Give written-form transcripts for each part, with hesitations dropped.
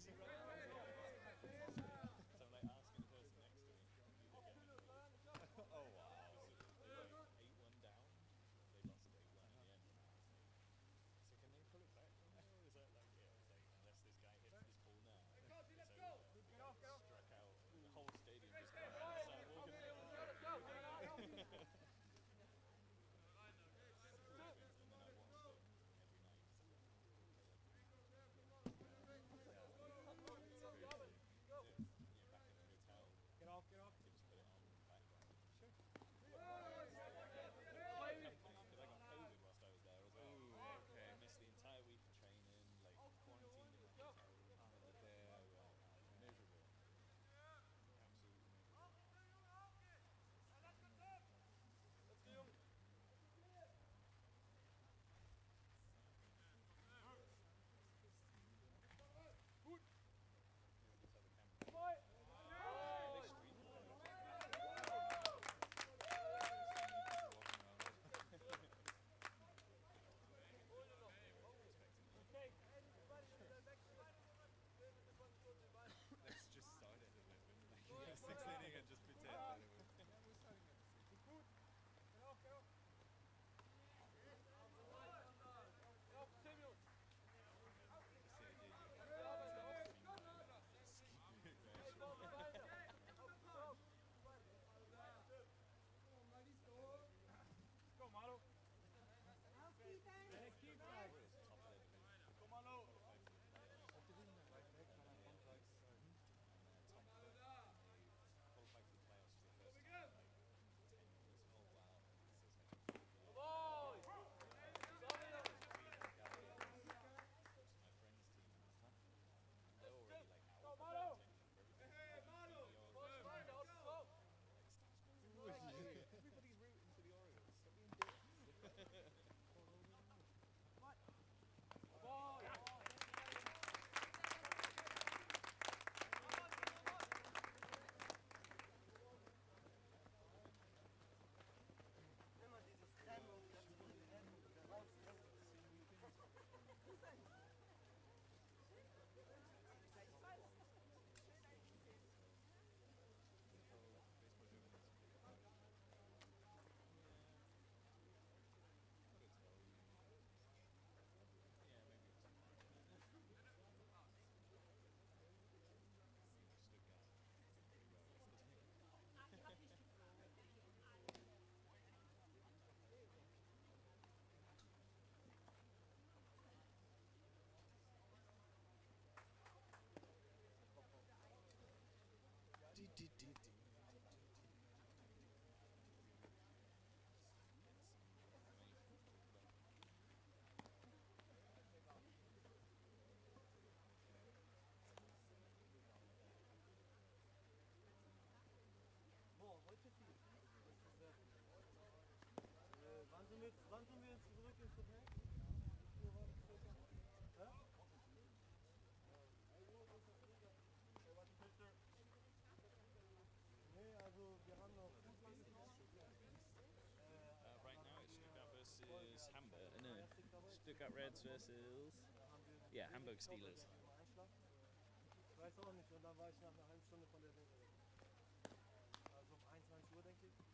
is he right? So I'm like asking the person next to me, do they get any goals? Oh wow! So they went 8-1 down. They lost 8-1 in the end, and I was like, so can they pull it back from there? Or is that like, yeah? It's like unless this guy hits this ball now, it's over. Struck out, and the whole stadium just got out. So I'm walking around. And then I watched them every night because I've got people play like yeah, back in the hotel. Get off. They just put it on in the background. Sure. Because I got COVID whilst I was there as well. Ooh, okay. I missed the entire week of training, like quarantined in my hotel room. Miserable. Absolutely miserable. Gut. These other cameras. They stream it. Let's just start it a little bit. Like, 6th inning and just pretend that it was. Gut. Get off. 10 Minuten. Go, Malo. Go, Malo. Qualified for the playoffs for the first time in like 10 years. Oh wow. This is like my friend's team. They're already like out of contention for everything. Stop screwing. Everybody's rooting for the Orioles. Stop being dicks. Yeah, maybe it's Stuttgart pretty well yesterday. Get some information from them. Boah, heute viel. Das ist sehr gut. Wann sind wir jetzt zurück ins Hotel? Wie viel Uhr war das circa? Hä? Nee, also wir haben noch Fußball getroffen. Right now it's Stuttgart versus Hamburg. No, Stuttgart Reds versus Hamburg Steelers. Ich weiß auch nicht, und dann war ich nach einer halben Stunde von der Woche weg. Also um 21 Uhr, denke ich. 21:30.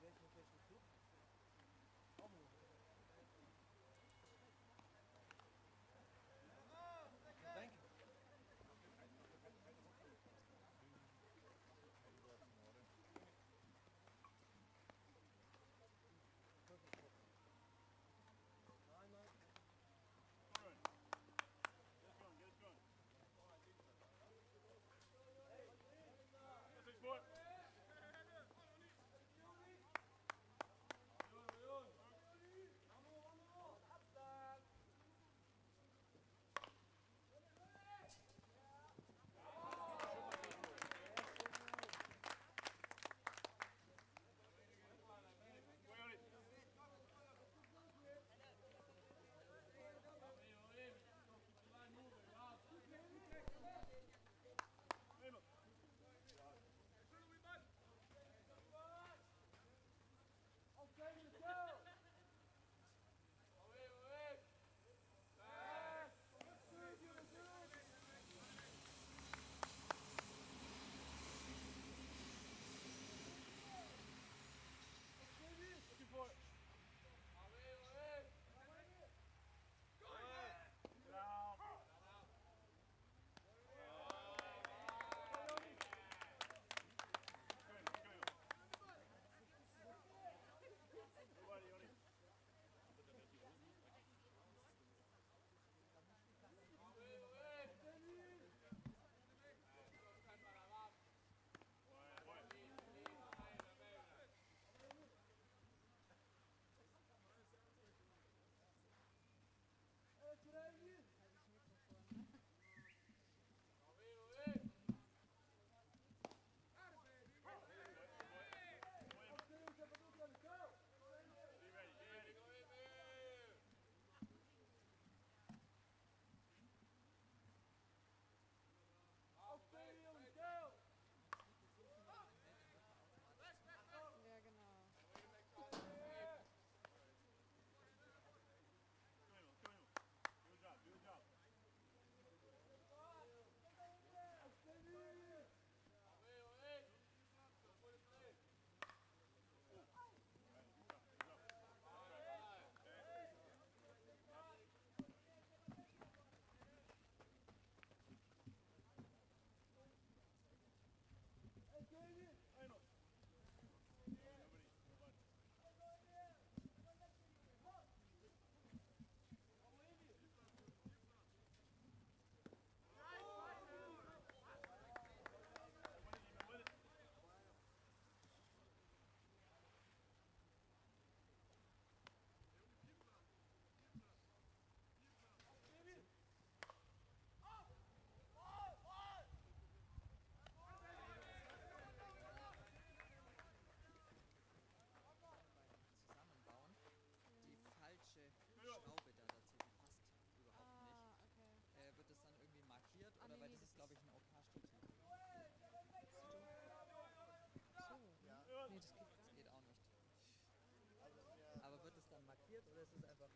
Welchen Club? Auch nur. Thank you.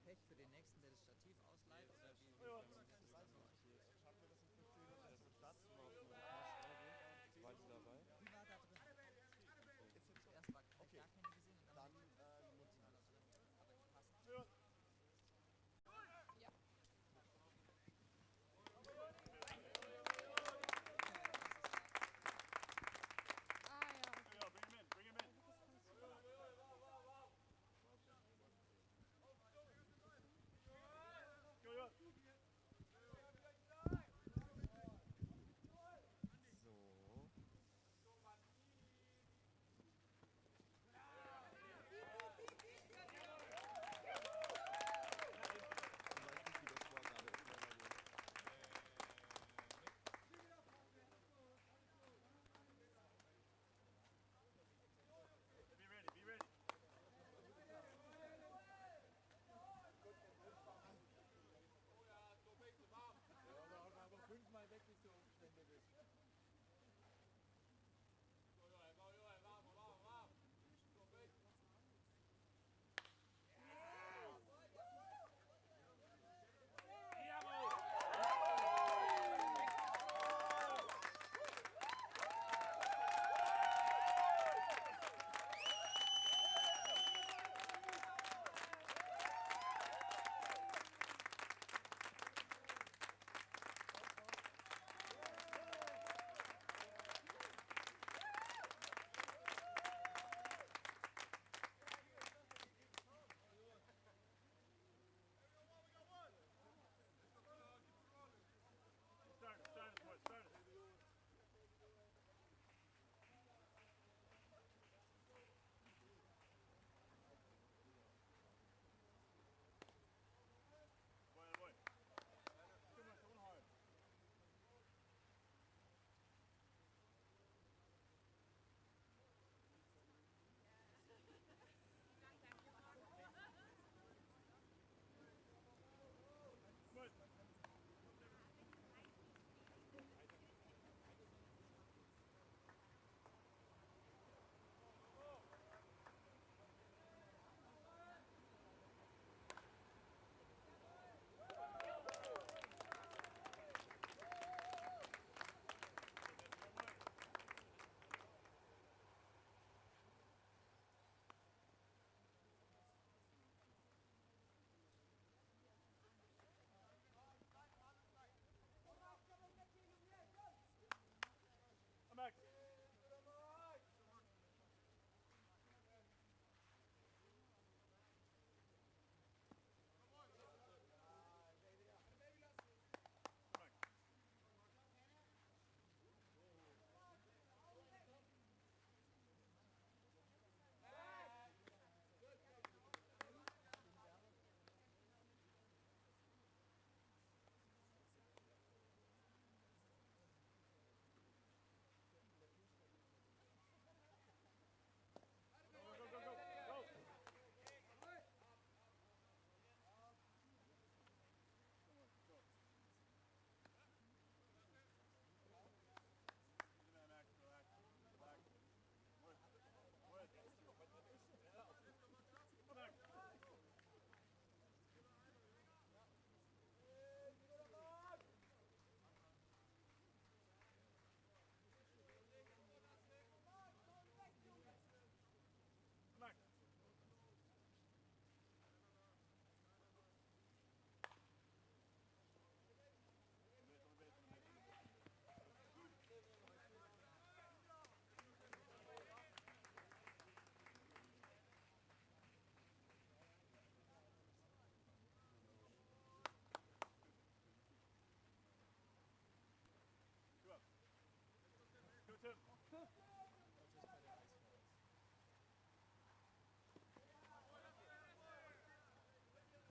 Pech für den nächsten, der das Stativ ausleiht? Oder wie Das weiß ich nicht. Hier, schaffen wir das in 5 Minuten, dass der Start zu laufen oder Euro? War die dabei? die war da drin? Ist jetzt Zuerst war okay. gar keine gesehen und dann Dann Mutti. war da drin. Aber die passt. Ja. Ja. Ja, bring him in, bring him in. Go, ja. So. Ich weiß nicht, wie das Tor gerade ist. Be ready, be ready. Aber 5-mal weg, bis du umständig bist. Start it, start it. Boy. Come on hard. Good. I'm back. Tim.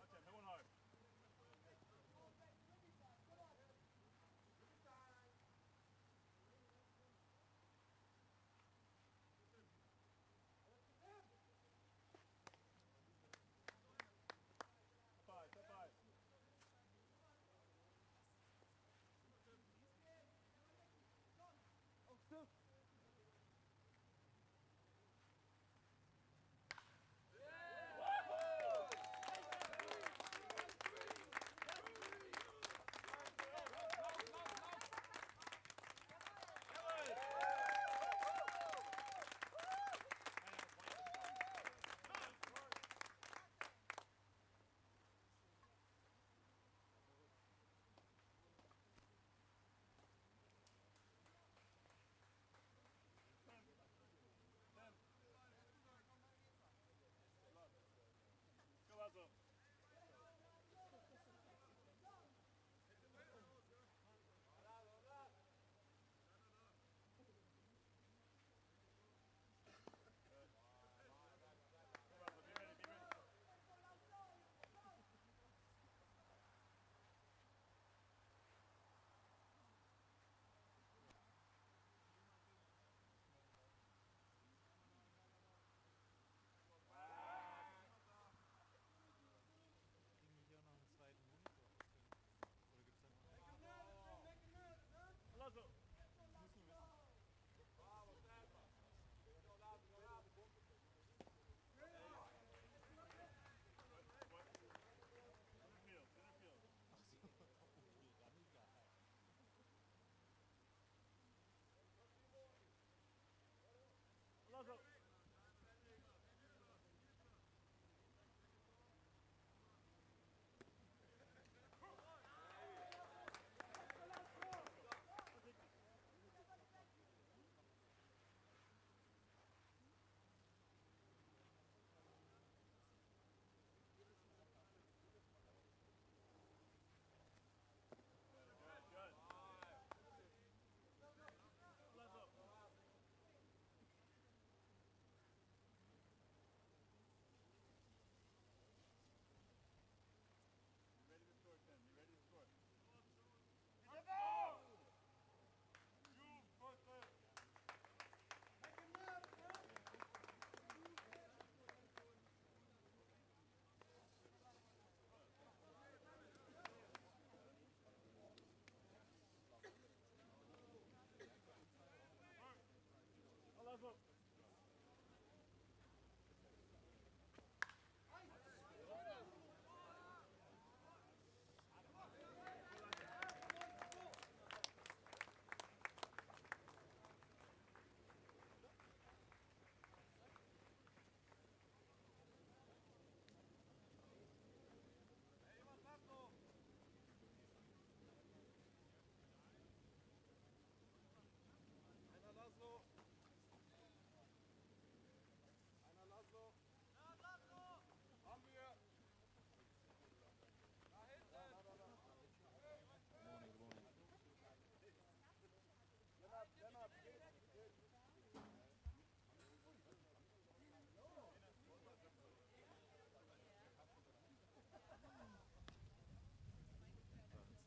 Okay, come on hard. Five. Auf, so.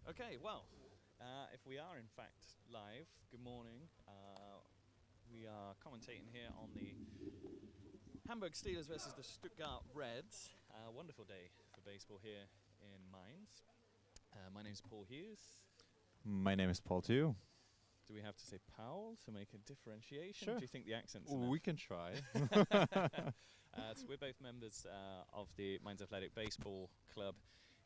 Okay, well, if we are in fact live, good morning. We are commentating here on the Hamburg Steelers versus the Stuttgart Reds. Wonderful day for baseball here in Mainz. My name is Paul Hughes. My name is Paul too. Do we have to say Paul to make a differentiation? Sure. Do you think the accent's We can try. So we're both members of the Mainz Athletic Baseball Club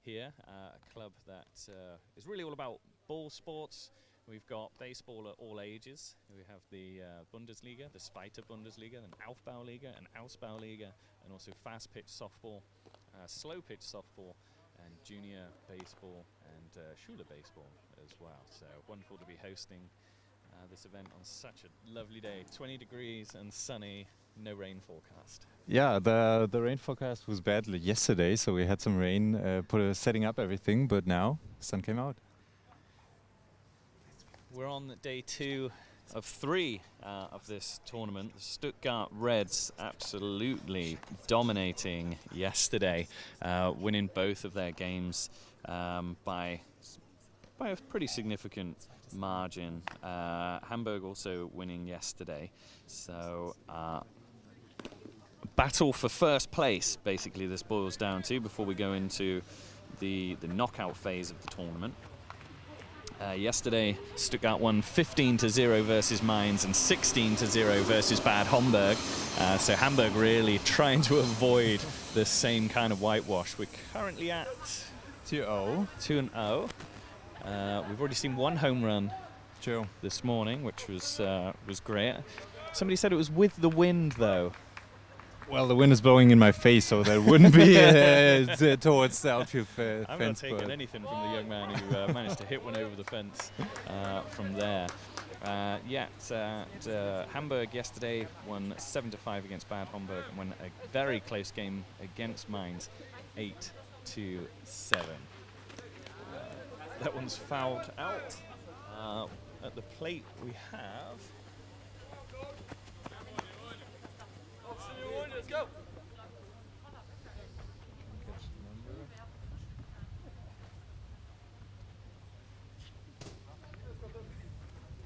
here, a club that is really all about ball sports. We've got baseball at all ages. We have the Bundesliga, the Zweite Bundesliga, and Aufbauliga, and Ausbauliga, and also fast-pitch softball, slow-pitch softball, and junior baseball, and Schule baseball as well. So wonderful to be hosting this event on such a lovely day. 20 degrees and sunny, no rain forecast. Yeah, the rain forecast was bad yesterday, so we had some rain setting up everything, but now the sun came out. We're on day 2 of 3 of this tournament. The Stuttgart Reds absolutely dominating yesterday, winning both of their games by a pretty significant margin. Hamburg also winning yesterday. So battle for first place, basically, this boils down to before we go into the knockout phase of the tournament. Yesterday, Stuttgart won 15-0 versus Mainz and 16-0 versus Bad Homburg. So Hamburg really trying to avoid the same kind of whitewash. We're currently at 2-0. 2-0. We've already seen 1 home run this morning, which was great. Somebody said it was with the wind, though. Well, the wind is blowing in my face, so that wouldn't be towards the outfield fence. I'm not taking anything from the young man who managed to hit one over the fence from there. Hamburg yesterday won 7-5 against Bad Homburg and won a very close game against Mainz, 8-7. That one's fouled out. At the plate we have... Let's go.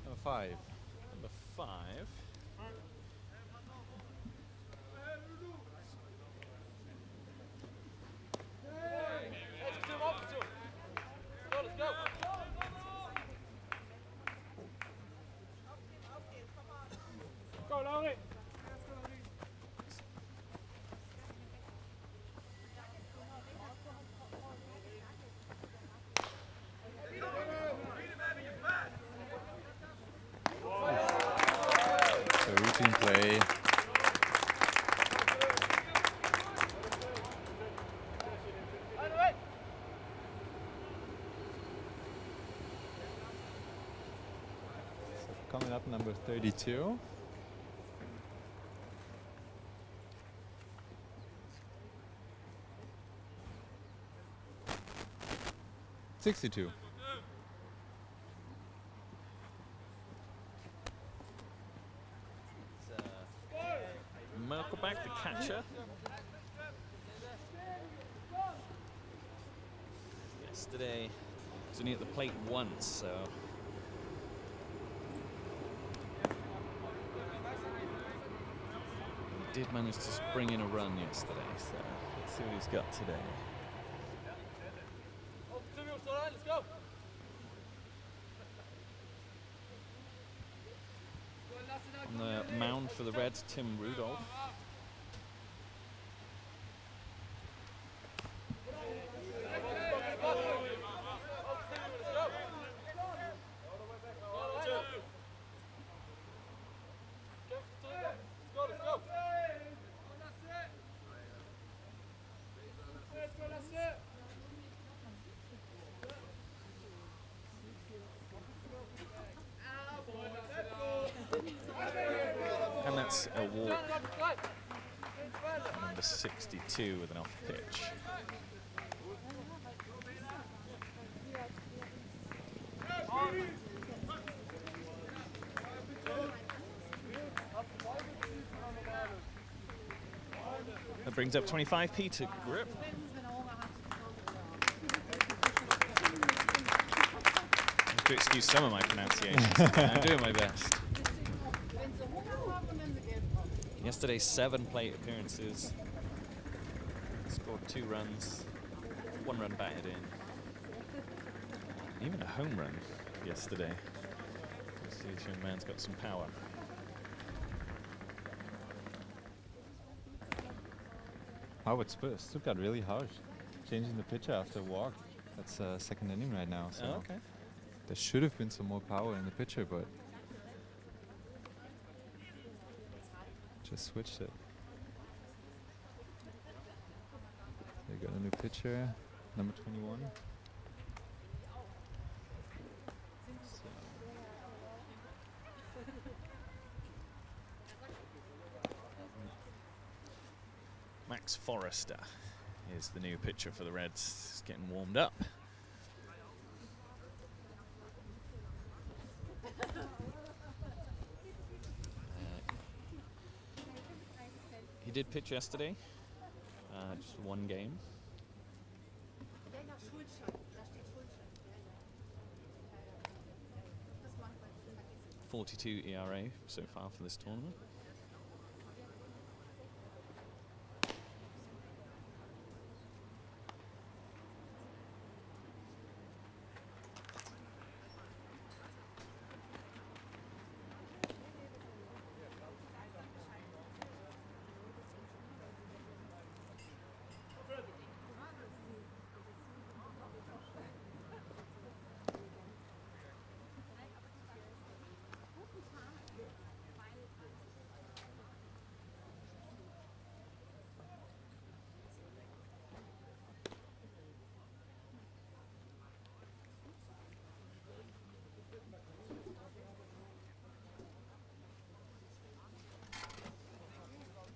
Number 5. Number 5. Let's go. Go, Laurie. Routine play. So coming up, number 32. $62. Merkelbach, the catcher. Yesterday, was only at the plate once, so. He did manage to bring in a run yesterday, so let's see what he's got today. Let's go. On the mound for the Reds, Tim Rudolph. And that's a walk. Number 62 with an off pitch. That brings up 25p to grip. to excuse some of my pronunciations. I'm doing my best. Yesterday, 7 plate appearances. Scored 2 runs. 1 run batted in. Even a home run yesterday. This young man's got some power. Wow, it's Stuttgart really harsh. Changing the pitcher after a walk. That's second inning right now. So Oh, okay. there should have been some more power in the pitcher, but just switched it. They got a new pitcher, number 21. So Max Forrester is the new pitcher for the Reds. He's getting warmed up. He did pitch yesterday, just 1 game. 42 ERA so far for this tournament.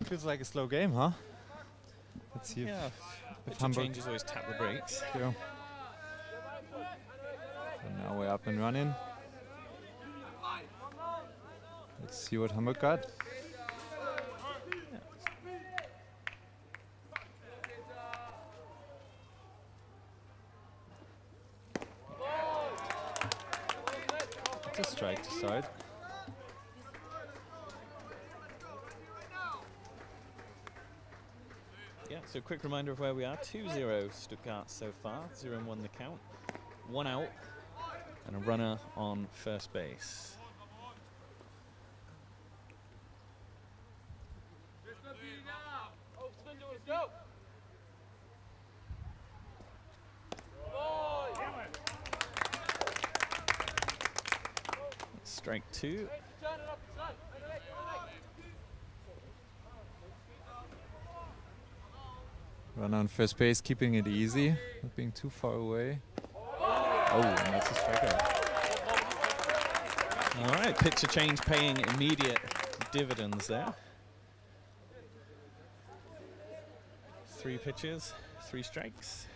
feels like a slow game, huh? Let's see Yeah, if pitcher Hamburg. changes always tap the brakes. Yeah. And now we're up and running. Let's see what Hamburg got. It's a strike to start. Yeah, so quick reminder of where we are. 2-0 Stuttgart so far. 0-1 the count. 1 out and a runner on first base. Strike 2. Run on first base, keeping it easy, not being too far away. Oh, and that's a strikeout. All right, pitcher change paying immediate dividends there. 3 pitches, 3 strikes.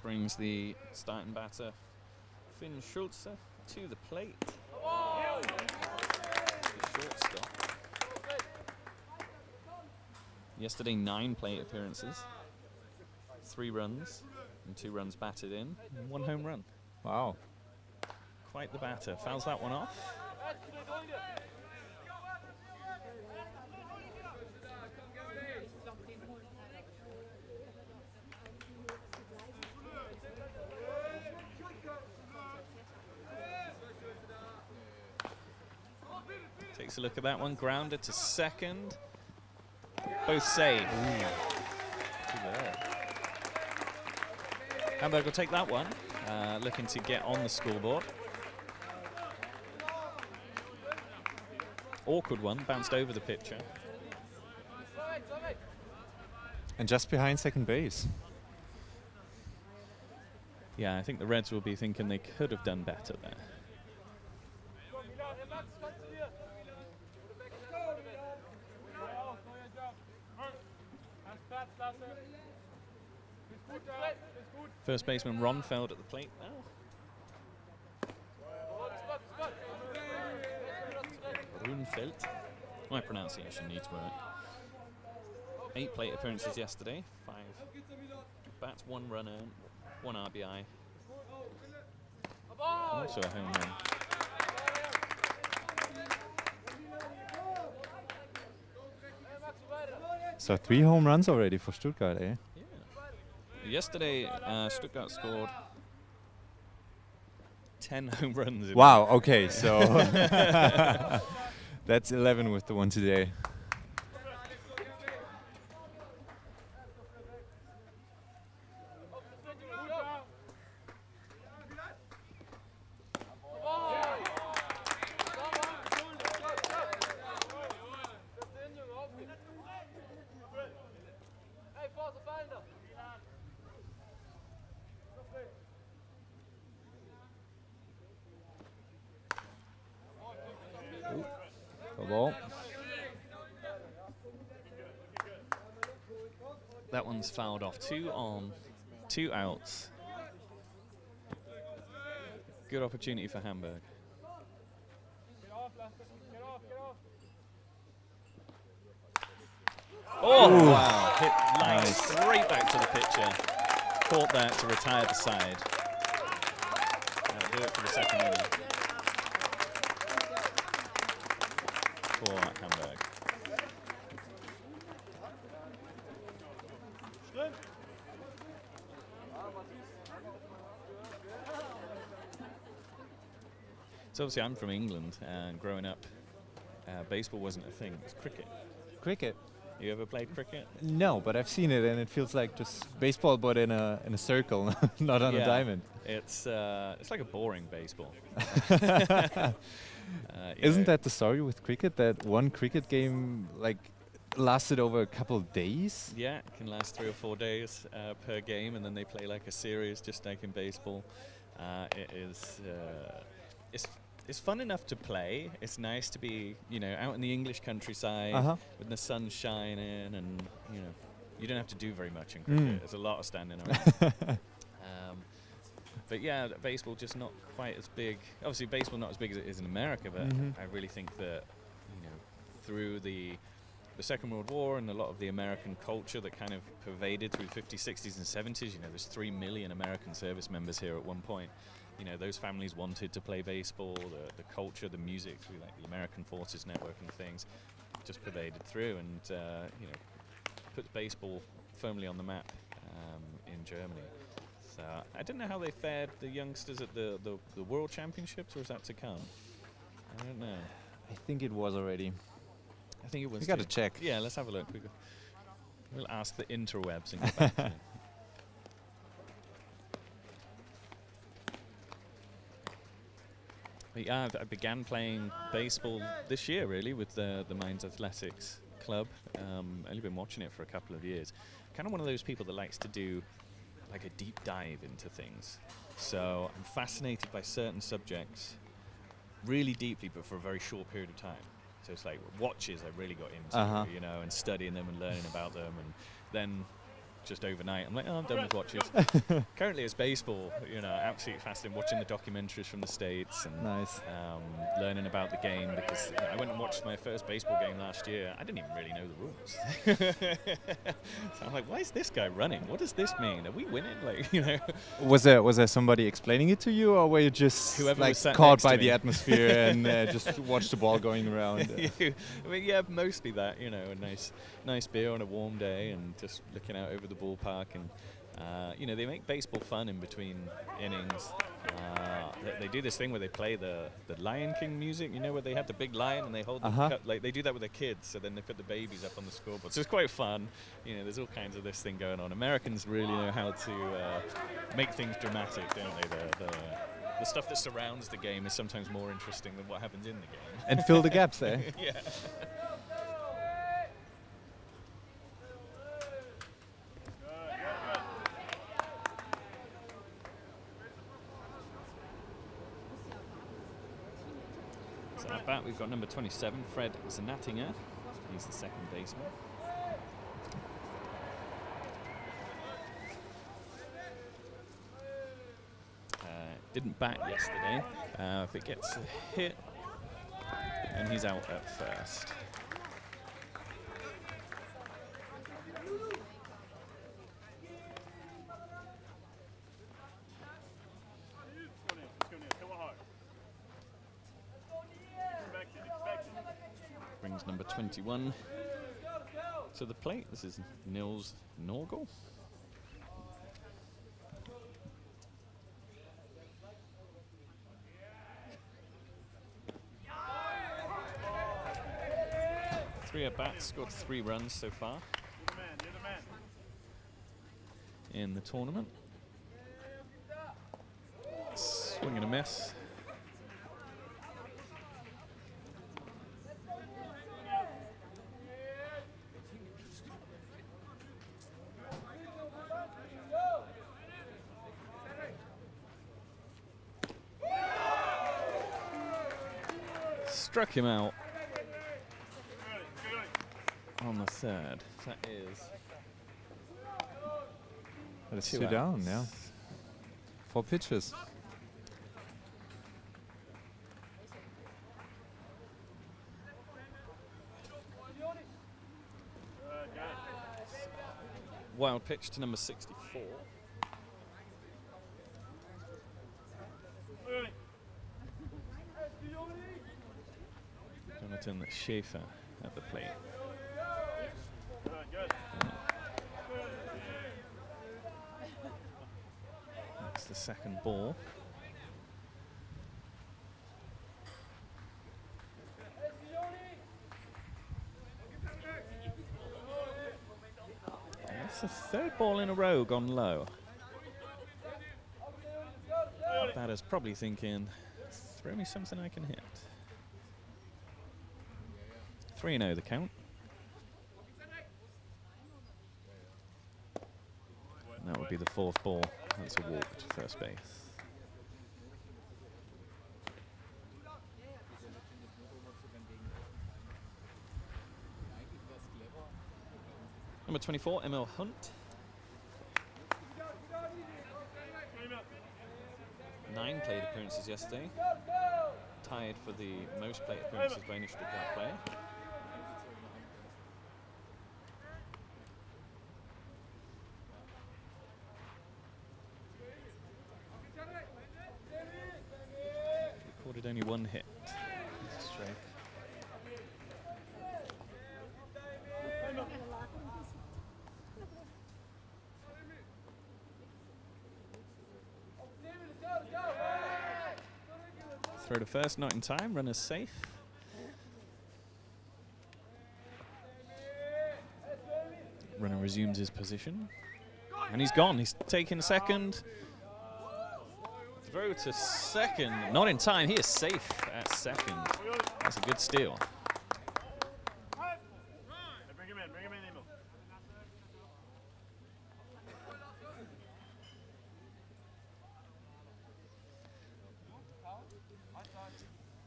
Brings the starting batter Finn Schulze to the plate. The shortstop. Yesterday, 9 plate appearances, 3 runs, and 2 runs batted in, and 1 home run. Wow. Quite the batter. Fouls that one off. Takes a look at that one. Grounded to second. Both safe. Hamburg will take that one. Looking to get on the scoreboard. Awkward one. Bounced over the pitcher. And just behind second base. Yeah, I think the Reds will be thinking they could have done better there. First baseman Ronfeld at the plate now. Runfeld. My pronunciation needs work. 8 plate appearances yesterday, 5 bats, 1 run earned, 1 RBI. Also a home run. So 3 home runs already for Stuttgart, eh? Yeah. Yesterday, Stuttgart scored 10 home runs. Wow, okay, so that's 11 with the one today. Ball. That one's fouled off. 2 on, 2 outs. Good opportunity for Hamburg. Oh, wow. Hit line straight back to the pitcher. Caught that to retire the side. That'll do it for the second inning. For Hamburg. So obviously I'm from England, and growing up, baseball wasn't a thing. It was cricket. Cricket? You ever played cricket? No, but I've seen it, and it feels like just baseball, but in a circle, not on a diamond. It's like a boring baseball. Isn't that the story with cricket? That one cricket game lasted over a couple of days? Yeah, it can last 3 or 4 days per game, and then they play like a series, just like in baseball. It is. It's fun enough to play. It's nice to be, out in the English countryside with the sun shining, and you don't have to do very much in cricket. There's a lot of standing around. But yeah, baseball just not quite as big. Obviously, baseball not as big as it is in America, but I really think that through the Second World War and a lot of the American culture that kind of pervaded through the 50s, 60s, and 70s. There's 3 million American service members here at one point. Those families wanted to play baseball. The culture, the music through like the American Forces Network and things just pervaded through, and put baseball firmly on the map in Germany. So I don't know how they fared the youngsters at the World Championships, or is that to come? I don't know. I think it was already. I think it was. We got to check. Yeah, let's have a look. We'll ask the interwebs and get back to you. But yeah, I began playing baseball this year, really, with the Mainz Athletics Club. Only been watching it for a couple of years. Kind of one of those people that likes to do like a deep dive into things. So I'm fascinated by certain subjects really deeply, but for a very short period of time. So it's like watches I really got into, and studying them and learning about them, and then just overnight I'm like, oh, I'm done with watches. Currently it's baseball, absolutely fascinating, watching the documentaries from the States and learning about the game, because I went and watched my first baseball game last year. I didn't even really know the rules. So I'm like, why is this guy running? What does this mean? Are we winning? Was there somebody explaining it to you, or were you just caught by the atmosphere and just watched the ball going around? I mean, yeah, mostly that, a nice beer on a warm day and just looking out over the ballpark, and they make baseball fun in between innings. They do this thing where they play the Lion King music, where they have the big lion and they hold the cup, they do that with their kids, so then they put the babies up on the scoreboard. So it's quite fun. There's all kinds of this thing going on. Americans really know how to make things dramatic, don't they? The stuff that surrounds the game is sometimes more interesting than what happens in the game. And fill the gaps, eh? Yeah. So at bat, we've got number 27, Fred Zanattinger. He's the second baseman. Didn't bat yesterday. If it gets a hit, and he's out at first. 21 to the plate. This is Nils Norgel. Three at bats, scored 3 runs so far in the tournament. Swing and a miss. Struck him out on the 3rd. That is. But it's 2 down, yeah. 4 pitches. Wild pitch to number 64. Jonathan Schaefer at the plate. That's the second ball. That's the 3rd ball in a row gone low. Batter's probably thinking, throw me something I can hit. 3-0 the count. And that would be the 4th ball. That's a walk to first base. Number 24, ML Hunt. 9 plate appearances yesterday. Tied for the most plate appearances by any Stuttgart player. Recorded only 1 hit. Strike. Throw to first, not in time. Runner's safe. Runner resumes his position. And he's gone. He's taken second. Throw to second. Not in time. He is safe at second. That's a good steal.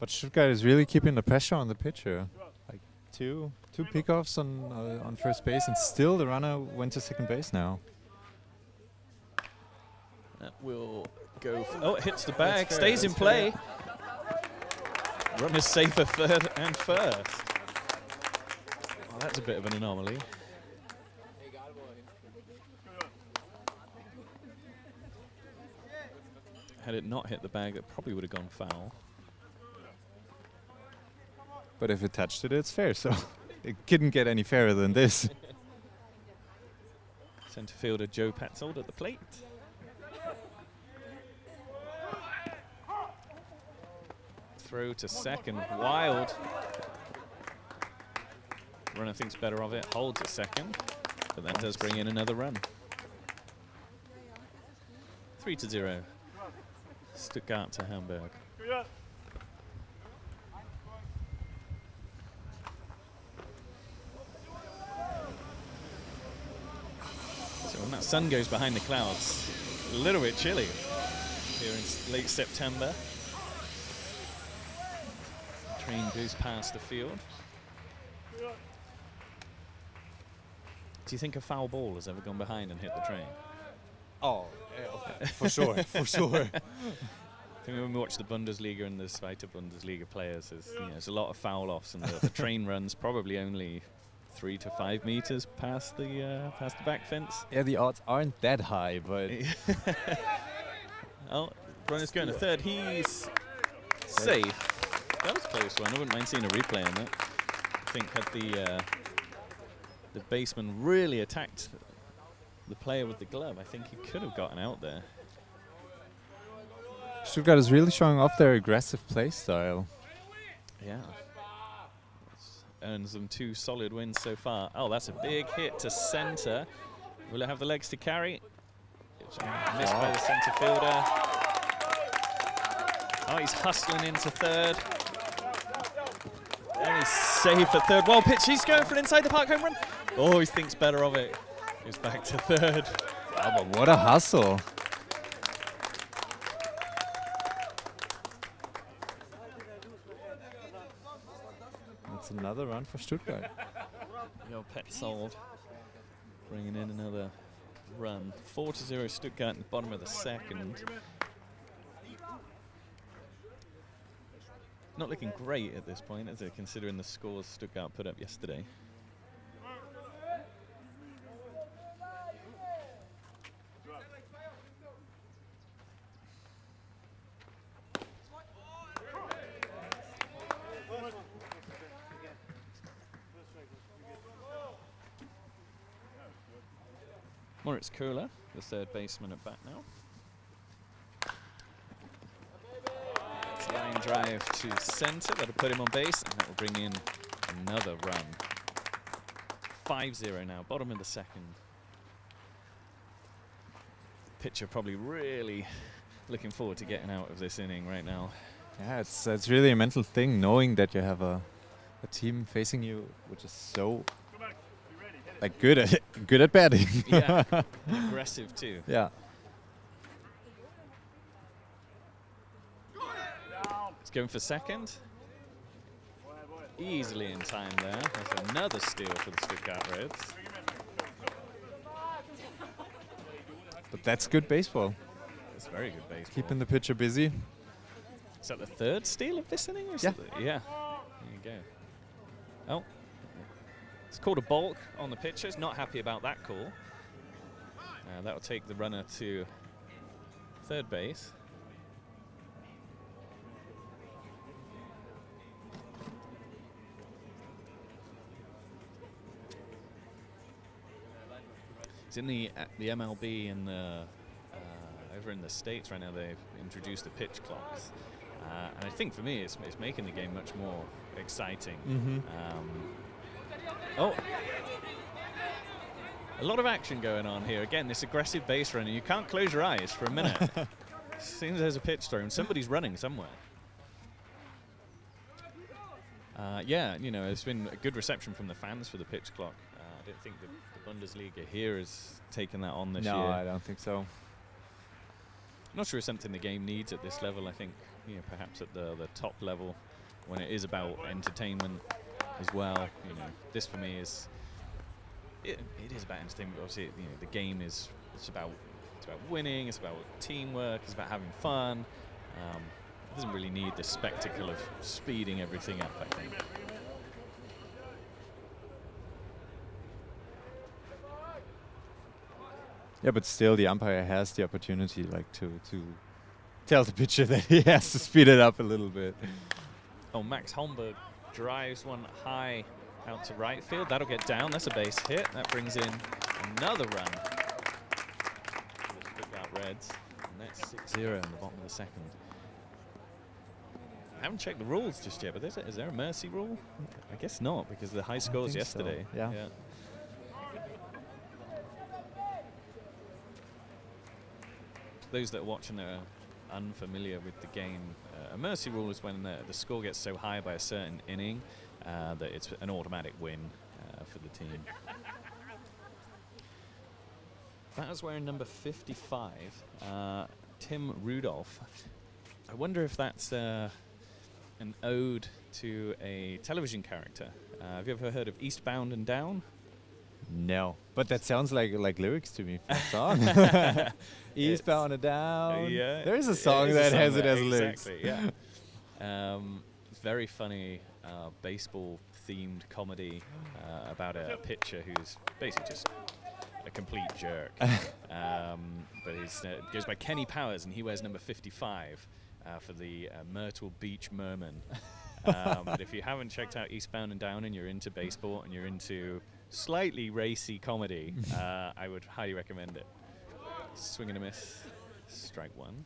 But Stuttgart is really keeping the pressure on the pitcher. Like two pickoffs on first base, and still the runner went to second base now. That will go. Oh, it hits the bag, stays in play. Runner's safe at 3rd and 1st. Well, that's a bit of an anomaly. Had it not hit the bag, that probably would have gone foul. But if it touched it, it's fair, so it couldn't get any fairer than this. Centre fielder Joe Petzold at the plate. Throw to second, wild. Runner thinks better of it, holds at second, but that does bring in another run. 3-0. Stuttgart to Hamburg. So when that sun goes behind the clouds, a little bit chilly here in late September. The train goes past the field. Do you think a foul ball has ever gone behind and hit the train? Oh, yeah, for sure, for sure. I think when we watch the Bundesliga and the Zweite Bundesliga players, there's a lot of foul-offs, and the train runs probably only 3 to 5 meters past the back fence. Yeah, the odds aren't that high, but... Oh, runner's going to 3rd. He's safe. That was a close one. I wouldn't mind seeing a replay on that. think had the baseman really attacked the player with the glove, I think he could have gotten out there. Stuttgart is really showing off their aggressive play style. Yeah. Earns them 2 solid wins so far. Oh, that's a big hit to center. Will it have the legs to carry? It's missed by the center fielder. Oh, he's hustling into third. And he's safe at third. Well pitch, he's going for an inside the park home run. Oh, he thinks better of it. Goes back to third. Oh, but what a hustle. That's another run for Stuttgart. Your pet sold. Bringing in another run. 4-0 Stuttgart in the bottom of the second. Not looking great at this point, is it, considering the scores Stuttgart put up yesterday. Moritz Kohler, the third baseman, at bat now. Line drive to center, that'll put him on base, and that will bring in another run. 5-0 now, bottom of the second. Pitcher probably really looking forward to getting out of this inning right now. Yeah, it's really a mental thing, knowing that you have a team facing you which is so like good at batting. Yeah, aggressive too. Yeah. It's going for second. Easily in time there. There's another steal for the Stuttgart Reds. But that's good baseball. It's very good baseball. Keeping the pitcher busy. Is that the third steal of this inning? Or is Yeah. Yeah. There you go. Oh. It's called a balk on the pitchers. Not happy about that call. That will take the runner to third base. It's in the MLB and over in the States right now. They've introduced the pitch clocks, and I think for me it's making the game much more exciting. Oh, a lot of action going on here. Again, this aggressive base running. You can't close your eyes for a minute. As soon as there's a pitch thrown, somebody's running somewhere. Yeah, you know, it's been a good reception from the fans for the pitch clock. I don't think the Bundesliga here has taken that on this year. No, I don't think so. I'm not sure it's something the game needs at this level. I think, you know, perhaps at the top level, when it is about entertainment as well. You know, this for me is it is about entertainment. Obviously, you know, the game it's about winning. It's about teamwork. It's about having fun. It doesn't really need the spectacle of speeding everything up, I think. Yeah, but still, the umpire has the opportunity, like, to tell the pitcher that he has to speed it up a little bit. Oh, Max Holmberg drives one high out to right field. That'll get down. That's a base hit. That brings in another run for the Stuttgart Reds. And that's 6-0 in the bottom of the second. I haven't checked the rules just yet, but is there a mercy rule? I guess not, because of the high scores yesterday. So. Yeah. Those that are watching that are unfamiliar with the game, a mercy rule is when the score gets so high by a certain inning that it's an automatic win for the team. That was wearing number 55, Tim Rudolph. I wonder if that's an ode to a television character. Have you ever heard of Eastbound and Down? No, but that sounds like lyrics to me for a song. Eastbound and Down. Yeah, there is a song that has it as lyrics. Exactly. Yeah. It's very funny baseball-themed comedy about a pitcher who's basically just a complete jerk. But he goes by Kenny Powers, and he wears number 55 for the Myrtle Beach Mermen. But if you haven't checked out Eastbound and Down and you're into baseball and you're into slightly racy comedy, I would highly recommend it. Swing and a miss, strike one.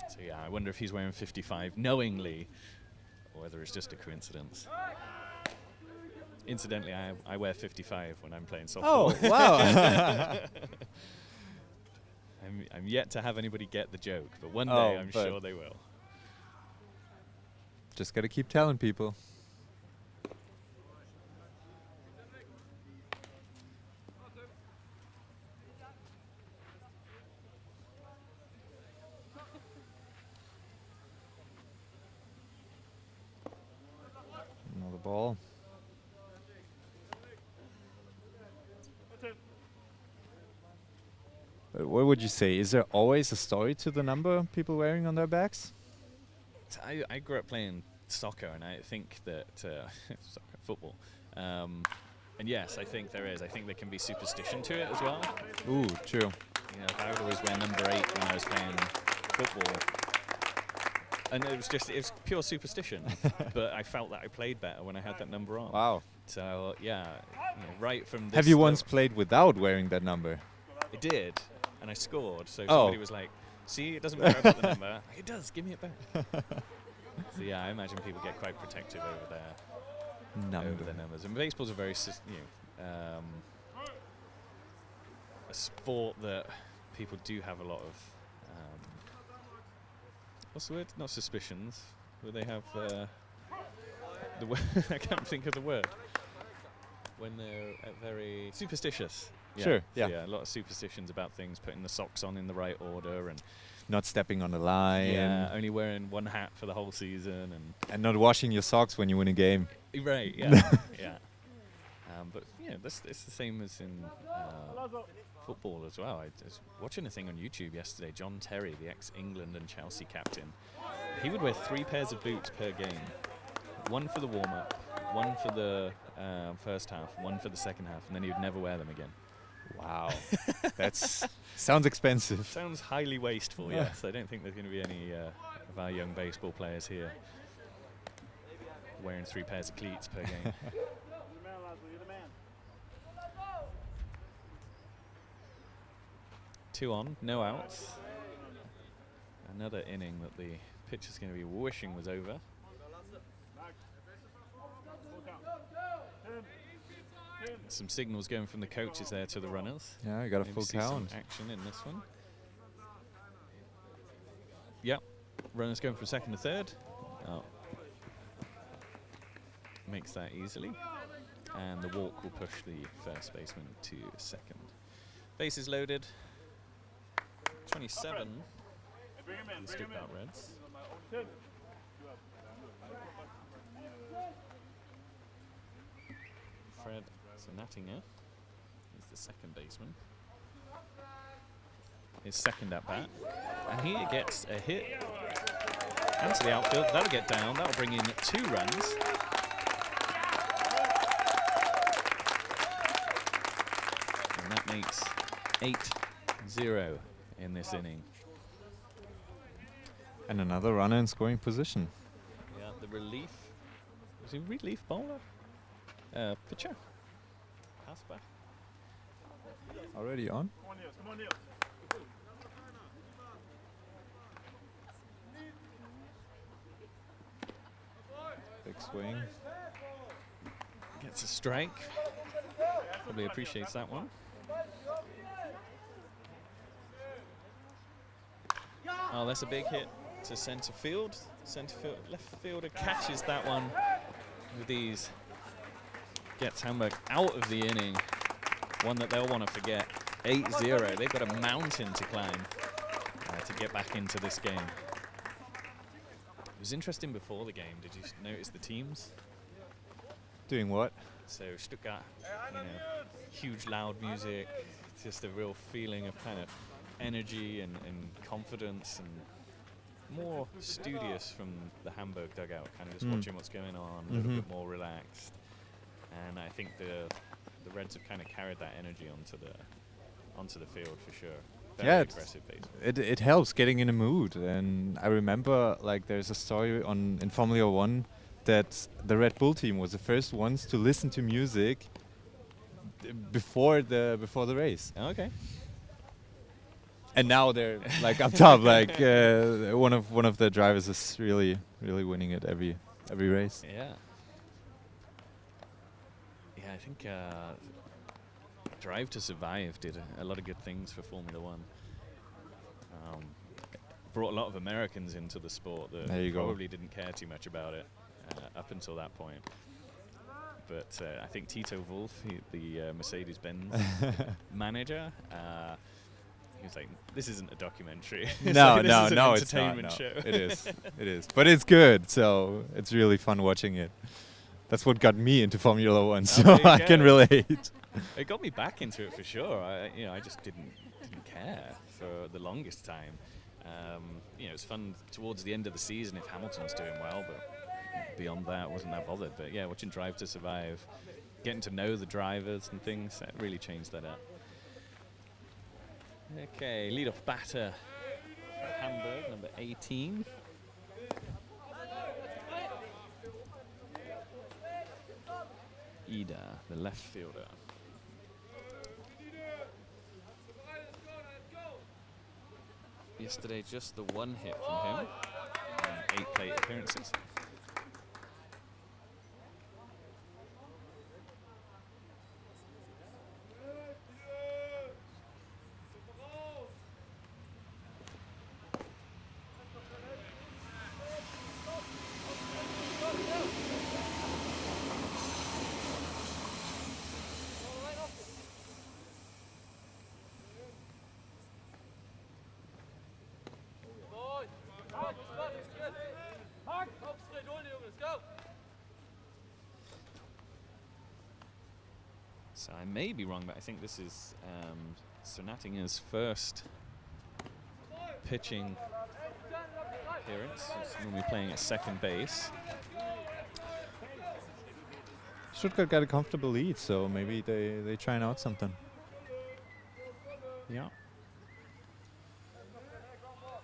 So yeah, I wonder if he's wearing 55 knowingly, or whether it's just a coincidence. Incidentally, I wear 55 when I'm playing softball. Oh, wow. I'm yet to have anybody get the joke, but one Oh, day I'm but- sure they will. Just gotta keep telling people. Another ball. But what would you say? Is there always a story to the number people wearing on their backs? I grew up playing soccer, and I think that soccer, football, and yes, I think there is. I think there can be superstition to it as well. Ooh, true. You know, I would always wear number 8 when I was playing football, and it was pure superstition. But I felt that I played better when I had that number on. Wow. So yeah, you know, right from this Have you once played without wearing that number? I did, and I scored. So Oh. somebody was like, "See, it doesn't matter about the number. It does. Give me it back." So yeah, I imagine people get quite protective over their numbers. And baseball's a very, a sport that people do have a lot of. What's the word? Not suspicions. Where they have the word. I can't think of the word. When they're very superstitious. Sure, So yeah. yeah, a lot of superstitions about things, putting the socks on in the right order, and Not stepping on the line. yeah, only wearing one hat for the whole season, And not washing your socks when you win a game. right, yeah, yeah. But yeah, it's the same as in football as well. I was watching a thing on YouTube yesterday. John Terry, the ex-England and Chelsea captain, he would wear 3 pairs of boots per game. One for the warm-up, one for the first half, one for the second half, and then he would never wear them again. Wow. That's sounds expensive. Sounds highly wasteful, yes. I don't think there's going to be any of our young baseball players here wearing 3 pairs of cleats per game. 2 on, no outs. Another inning that the pitcher's going to be wishing was over. Some signals going from the coaches there to the runners. Yeah, I got a Maybe full see some count. action in this one. Yep, runners going from second to third. Oh. Makes that easily. And the walk will push the first baseman to second. Bases loaded. 27 for the Stuttgart Reds. Fred Zanattinger is the second baseman. His second at bat. And he gets a hit into the outfield. That'll get down. That'll bring in 2 runs. And that makes 8-0 in this inning. And another runner in scoring position. Yeah, the relief. Was he relief bowler? Pitcher. Pass back. Already on? Big swing. Gets a strike. Probably appreciates that one. Oh, that's a big hit to centre field. Left fielder catches that one with ease. Gets Hamburg out of the inning. One that they'll want to forget. 8-0. They've got a mountain to climb to get back into this game. It was interesting before the game. Did you notice the teams? Doing what? So Stuttgart, you know, huge loud music, just a real feeling of kind of energy and confidence, and more studious from the Hamburg dugout, kind of just watching what's going on, a little bit more relaxed. And I think the Reds have kind of carried that energy onto the field for sure. Very Yeah, aggressive baseball. it helps getting in a mood. And I remember like there's a story in Formula One that the Red Bull team was the first ones to listen to music before the race. Okay. And now they're like up top. Like one of the drivers is really winning it every race. Yeah. Yeah, I think Drive to Survive did a lot of good things for Formula One. Brought a lot of Americans into the sport that There you go. probably didn't care too much about it up until that point. But I think Tito Wolff, the Mercedes-Benz manager, he was like, "This isn't a documentary. It's No, like, this no, is an no, it's not. entertainment No. show." It is. But it's good, so it's really fun watching it. That's what got me into Formula One, so there you I can go. relate. It got me back into it for sure. I just didn't care for the longest time. It's fun towards the end of the season if Hamilton's doing well, but beyond that, wasn't that bothered. But yeah, watching Drive to Survive, getting to know the drivers and things, that really changed that up. Okay, lead-off batter for Hamburg, number 18. Ida, the left fielder. Yesterday, just the one hit from him in 8 plate appearances. So I may be wrong, but I think this is Sonatinga's first pitching appearance. He's normally playing at second base. Stuttgart got a comfortable lead, so maybe they trying out something. Yeah.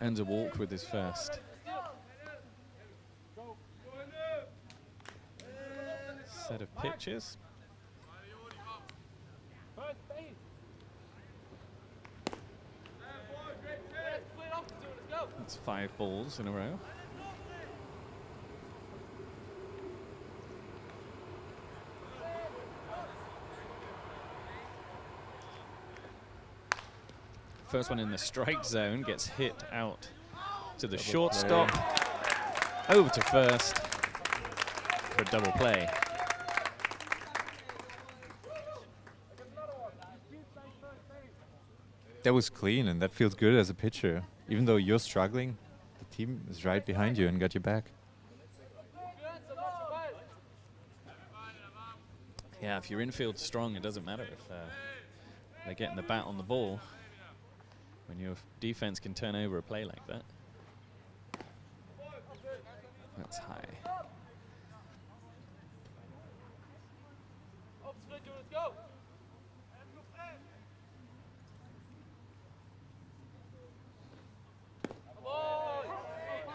Ends a walk with his first. Set of pitches. That's 5 balls in a row. First one in the strike zone gets hit out to the shortstop, over to first for a double play. That was clean, and that feels good as a pitcher. Even though you're struggling, the team is right behind you and got your back. Yeah, if your infield strong, it doesn't matter if they're getting the bat on the ball. When your defense can turn over a play like that. That's high.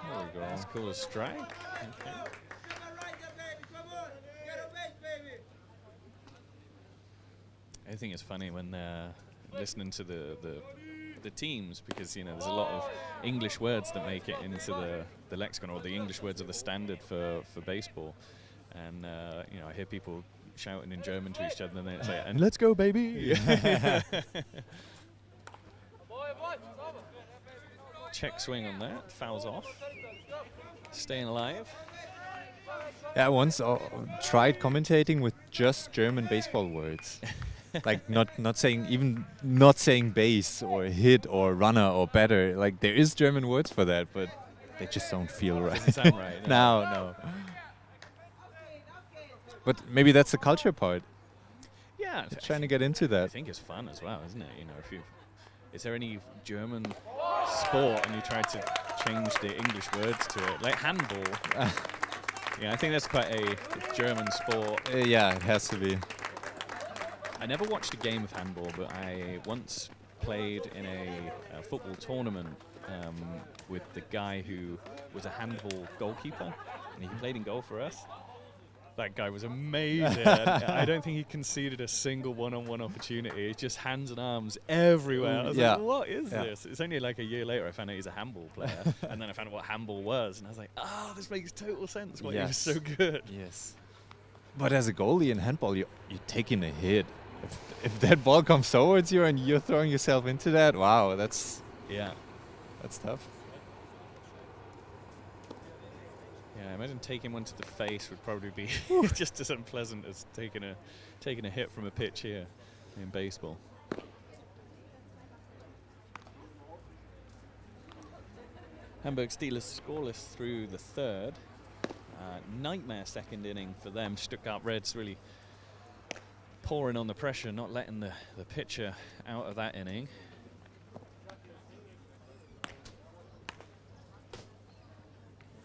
There we go. That's cool as strike. Okay. I think it's funny when listening to the teams, because there's a lot of English words that make it into the lexicon, or the English words are the standard for baseball. And I hear people shouting in German to each other, and they say, "And let's go, baby!" Check swing on that, fouls off. Staying alive. Yeah, I once tried commentating with just German baseball words. Like not saying base or hit or runner or batter. Like there is German words for that, but they just don't feel right. Doesn't sound right. No. But maybe that's the culture part. Yeah, They're trying to get into I that. think it's fun as well, isn't it? Is there any German sport and you try to change the English words to it, like handball? Yeah, I think that's quite a German sport. Yeah, it has to be. I never watched a game of handball, but I once played in a football tournament with the guy who was a handball goalkeeper, and he played in goal for us. That guy was amazing. I don't think he conceded a single one-on-one opportunity. Just hands and arms everywhere. I was like, what is this? It's only like a year later I found out he's a handball player. And then I found out what handball was. And I was like, oh, this makes total sense why he was so good. Yes. But as a goalie in handball, you're taking a hit. If that ball comes towards you and you're throwing yourself into that, wow, that's tough. Yeah, I imagine taking one to the face would probably be just as unpleasant as taking a hit from a pitch here in baseball. Hamburg Steelers scoreless through the third. Nightmare second inning for them. Stuttgart Reds really pouring on the pressure, not letting the pitcher out of that inning.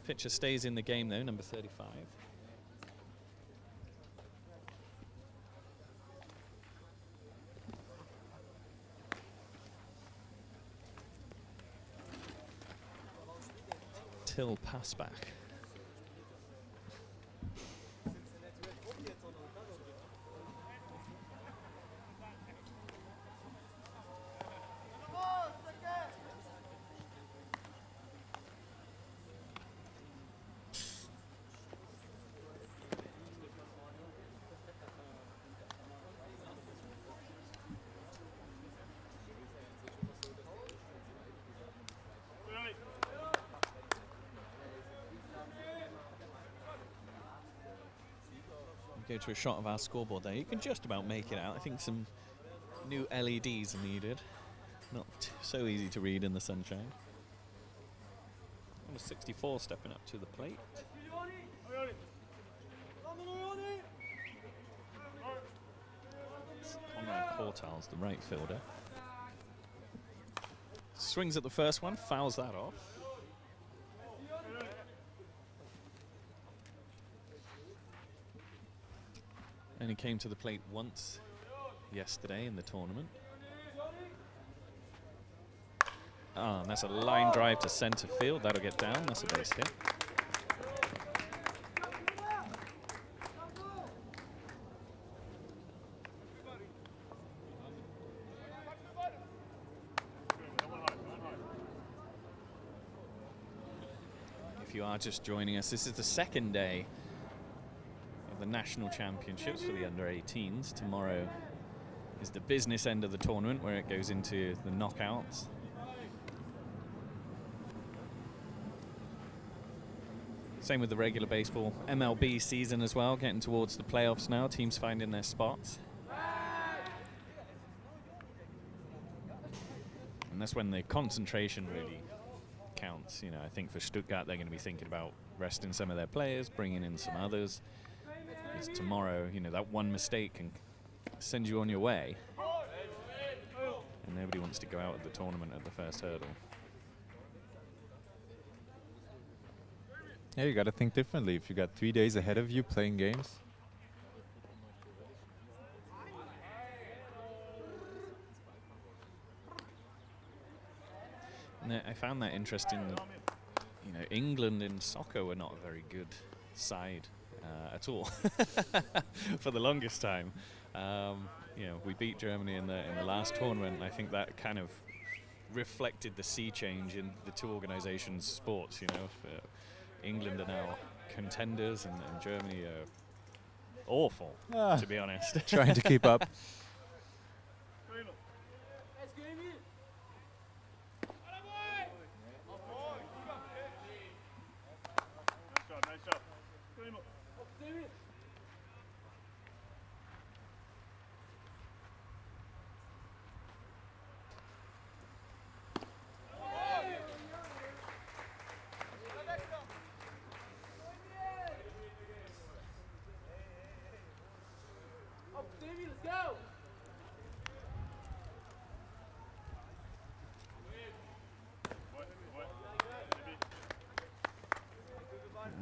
Pitcher stays in the game though, number 35. Till pass back. Go to a shot of our scoreboard there. You can just about make it out. I think some new LEDs are needed. Not so easy to read in the sunshine. Number 64 stepping up to the plate. Conrad Portal's the right fielder. Swings at the first one, fouls that off. Only came to the plate once yesterday in the tournament. And that's a line drive to center field. That'll get down. That's a base hit. If you are just joining us, this is the second day the national championships for the under-18s. Tomorrow is the business end of the tournament where it goes into the knockouts. Same with the regular baseball MLB season as well, getting towards the playoffs now, teams finding their spots. And that's when the concentration really counts. You know, I think for Stuttgart they're going to be thinking about resting some of their players, bringing in some others. It's tomorrow, you know, that one mistake can send you on your way. And nobody wants to go out of the tournament at the first hurdle. Yeah, you got to think differently. If you got 3 days ahead of you playing games. And I found that interesting. You know, England in soccer were not a very good side at all for the longest time. You know, we beat Germany in the last tournament, and I think that kind of reflected the sea change in the two organizations' sports. You know, England are now contenders, and Germany are awful, to be honest. Trying to keep up.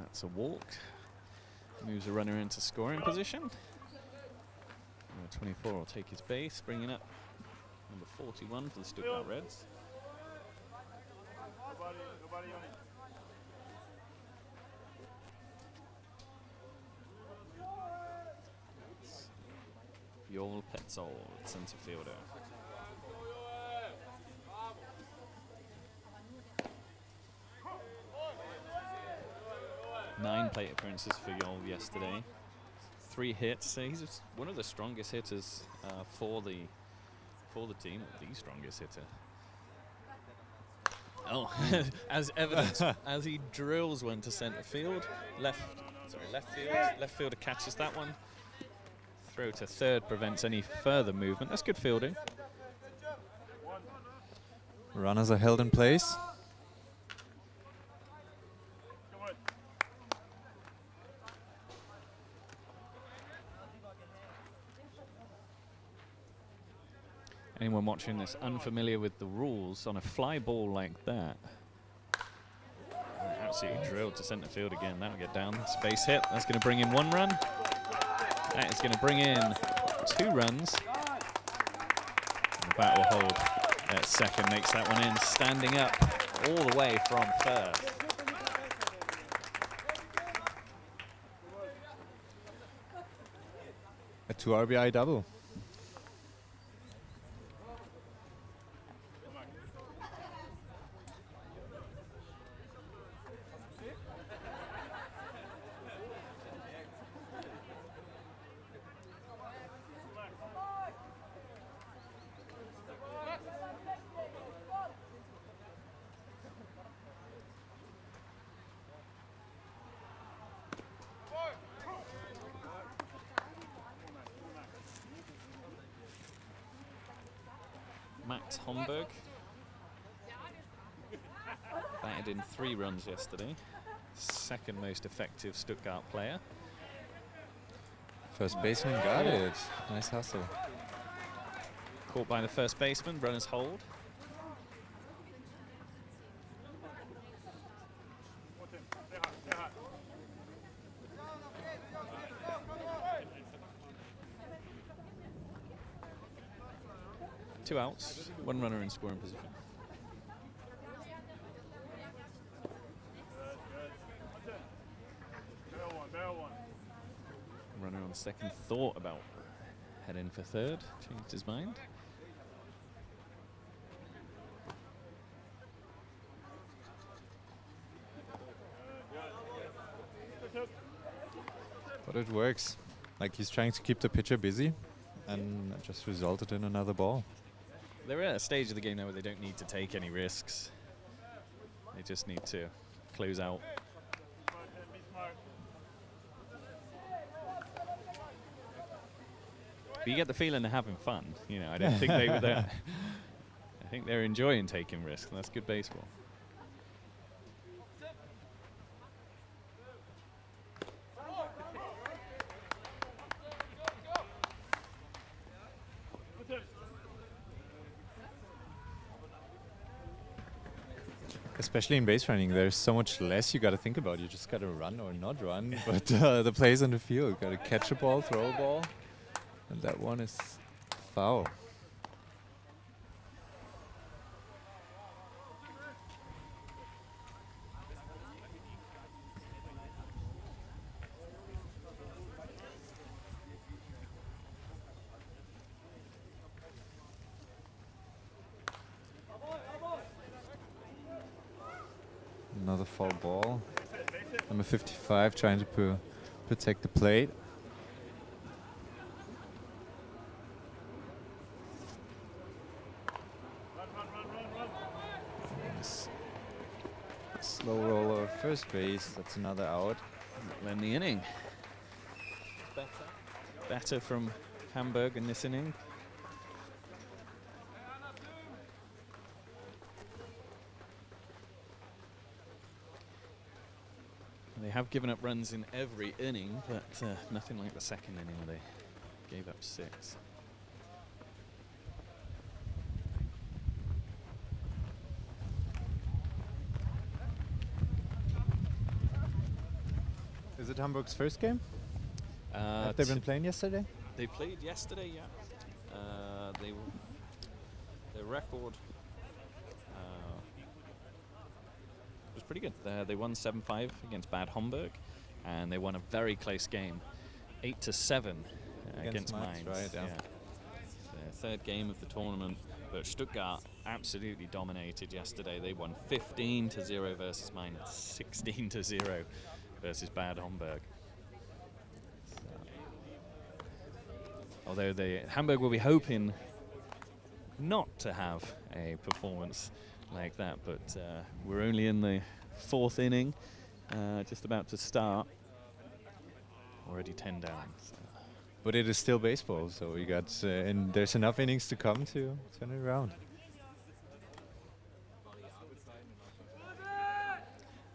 That's a walk. Moves a runner into scoring position. Number 24 will take his base, bringing up Number 41 for the Stuttgart Reds. Nobody on it. Joel Petzold, centre fielder. Nine plate appearances for Joel yesterday. 3 hits. He's one of the strongest hitters for the team, or the strongest hitter. Oh, as evidence, as he drills one to centre field, left field. Left fielder catches that one. Throw to third prevents any further movement. That's good fielding. Runners are held in place. Anyone watching this unfamiliar with the rules, on a fly ball like that, absolutely drilled to centre field again. That'll get down. Space hit. That's going to bring in 1 run. That is going to bring in 2 runs. And the bat will hold at second, makes that one in, standing up all the way from first. A 2 RBI double. Max Hamburg batted in 3 runs yesterday. Second most effective Stuttgart player. First baseman got it. Nice hustle. Caught by the first baseman, runners hold. Two outs, 1 runner in scoring position. Runner on second thought about heading for third, changed his mind. But it works. Like, he's trying to keep the pitcher busy, and it just resulted in another ball. They're at a stage of the game now where they don't need to take any risks. They just need to close out. But you get the feeling they're having fun. You know, I don't think they were there. I think they're enjoying taking risks, and that's good baseball. Especially in base running, there's so much less you got to think about. You just got to run or not run. But the plays on the field, got to catch a ball, throw a ball, and that one is foul. Another foul ball. Number 55 trying to protect the plate. Slow roller first base. That's another out. Then the inning. Better from Hamburg in this inning. They have given up runs in every inning, but nothing like the second inning where they gave up 6. Is it Hamburg's first game? Have they been playing yesterday? They played yesterday, yeah. They their record was pretty good. They won 7-5 against Bad Homburg, and they won a very close game, 8-7 against Mainz. Right, yeah. Their third game of the tournament, but Stuttgart absolutely dominated yesterday. They won 15-0 versus Mainz, 16-0 versus Bad Homburg. Although Hamburg will be hoping not to have a performance like that, but we're only in the 4th inning, just about to start. Already 10 down. So. But it is still baseball, so you got and there's enough innings to come to turn it around.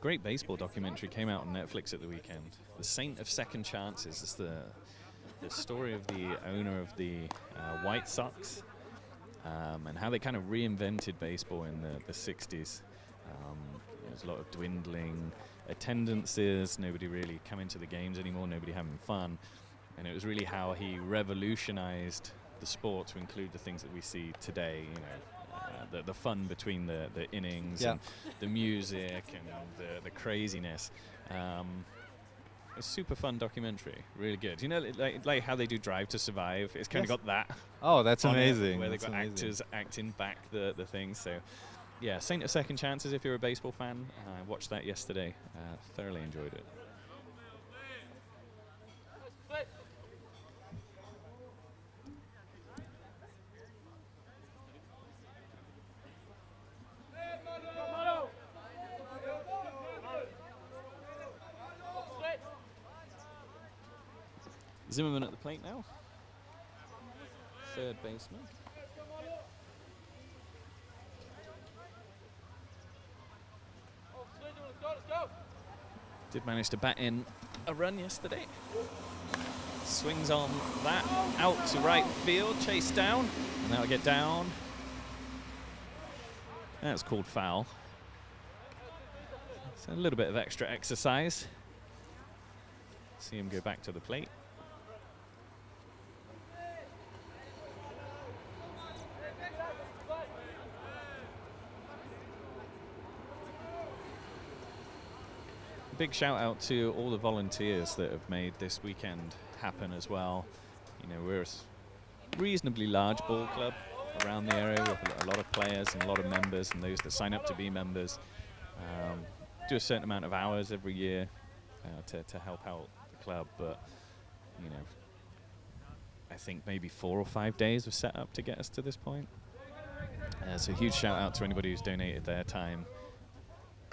Great baseball documentary came out on Netflix at the weekend. The Saint of Second Chances is the story of the owner of the White Sox, and how they kind of reinvented baseball in the 60s. There's a lot of dwindling attendances, nobody really coming to the games anymore, nobody having fun. And it was really how he revolutionized the sport to include the things that we see today, the fun between the innings, and the music and the craziness. A super fun documentary, really good. You know, like how they do Drive to Survive. It's kind of got that. Oh, that's amazing. Where they've got actors acting back the things. So, yeah, Saint of Second Chances. If you're a baseball fan, I watched that yesterday. Thoroughly enjoyed it. Zimmerman at the plate now. Third baseman. Did manage to bat in a run yesterday. Swings on that, out to right field, chased down, and that'll get down. That's called foul. So a little bit of extra exercise. See him go back to the plate. Big shout out to all the volunteers that have made this weekend happen as well. You know, we're a reasonably large ball club around the area with a lot of players and a lot of members, and those that sign up to be members do a certain amount of hours every year to help out the club. But, you know, I think maybe 4 or 5 days was set up to get us to this point. So a huge shout out to anybody who's donated their time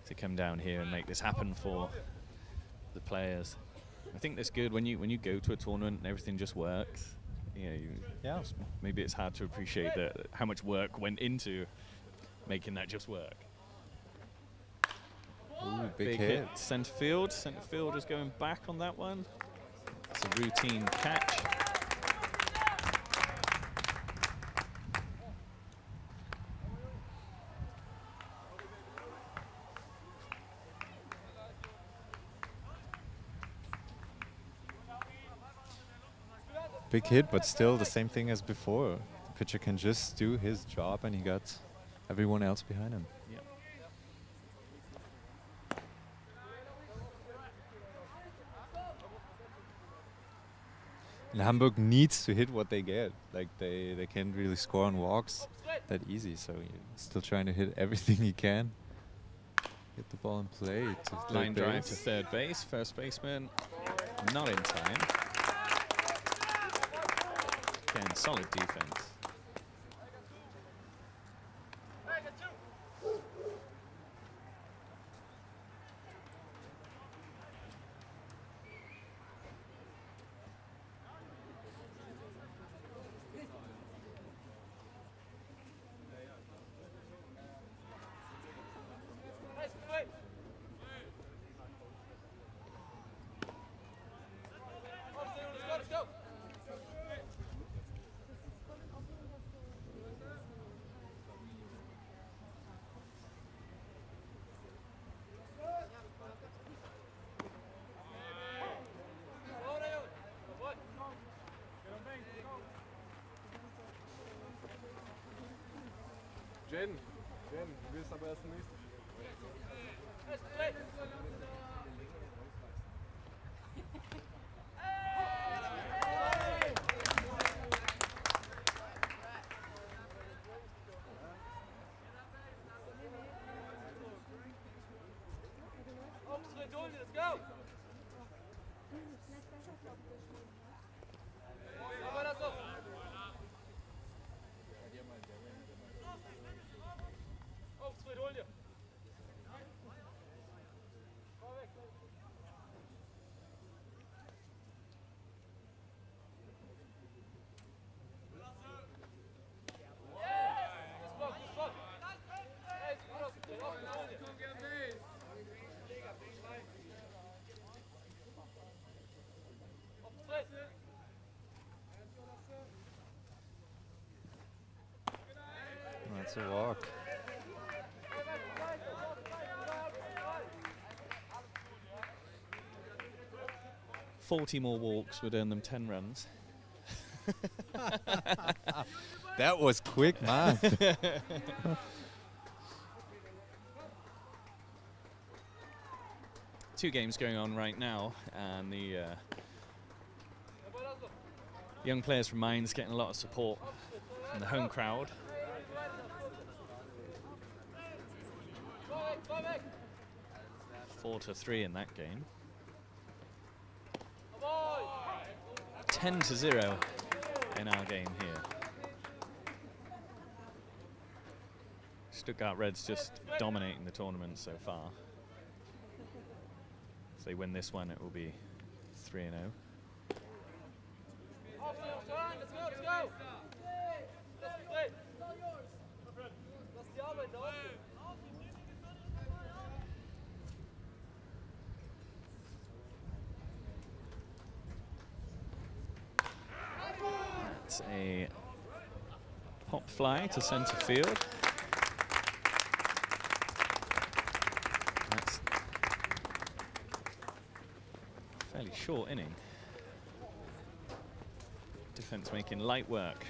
to come down here and make this happen for the players. I think that's good when you go to a tournament and everything just works. You know, maybe it's hard to appreciate how much work went into making that just work. Ooh, big hit. Center field. Center field is going back on that one. It's a routine catch. Big hit, but still the same thing as before. The pitcher can just do his job, and he got everyone else behind him. Yeah. And Hamburg needs to hit what they get. Like they can't really score on walks that easy. So you're still trying to hit everything you can. Get the ball in play. To Line drive to third base. First baseman not in time. Again, solid defense. Jen, du willst aber erst im nächsten Spiel. Let's go! Aber das so. Auftritt, hol dir! That's a walk. "40 more walks would earn them 10 runs." That was quick, man. 2 games going on right now, and the young players from Mainz getting a lot of support from the home crowd. 4-3 in that game. 10-0 in our game here. Stuttgart Reds just dominating the tournament so far. If they win this one, it will be 3-0. Let's go, let's go! It's a pop fly to centre field. That's a fairly short inning. Defence making light work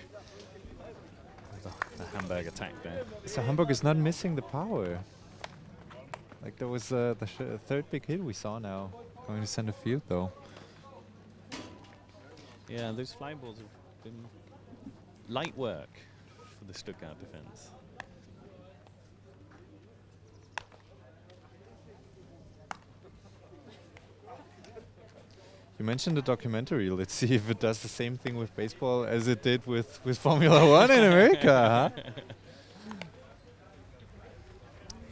of the Hamburg attack there. So Hamburg is not missing the power. Like there was the third big hit we saw now going to center field though. Yeah, those fly balls have been light work for the Stuttgart defence. You mentioned the documentary. Let's see if it does the same thing with baseball as it did with Formula One in America. Huh?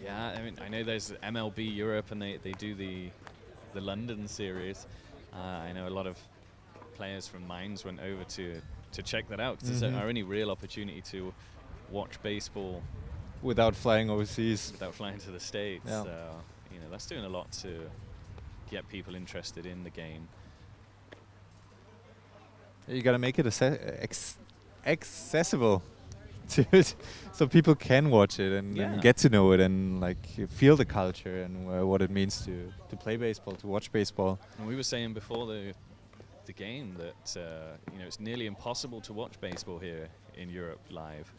Yeah, I mean, I know there's MLB Europe, and they do the London series. I know a lot of players from Mainz went over to check that out, because it's our only real opportunity to watch baseball Without flying overseas. without flying to the States. Yeah. So, you know, that's doing a lot to get people interested in the game. You gotta make it accessible to it, so people can watch it and Yeah. get to know it and like feel the culture and what it means to play baseball, to watch baseball. And we were saying before the game that you know, it's nearly impossible to watch baseball here in Europe live.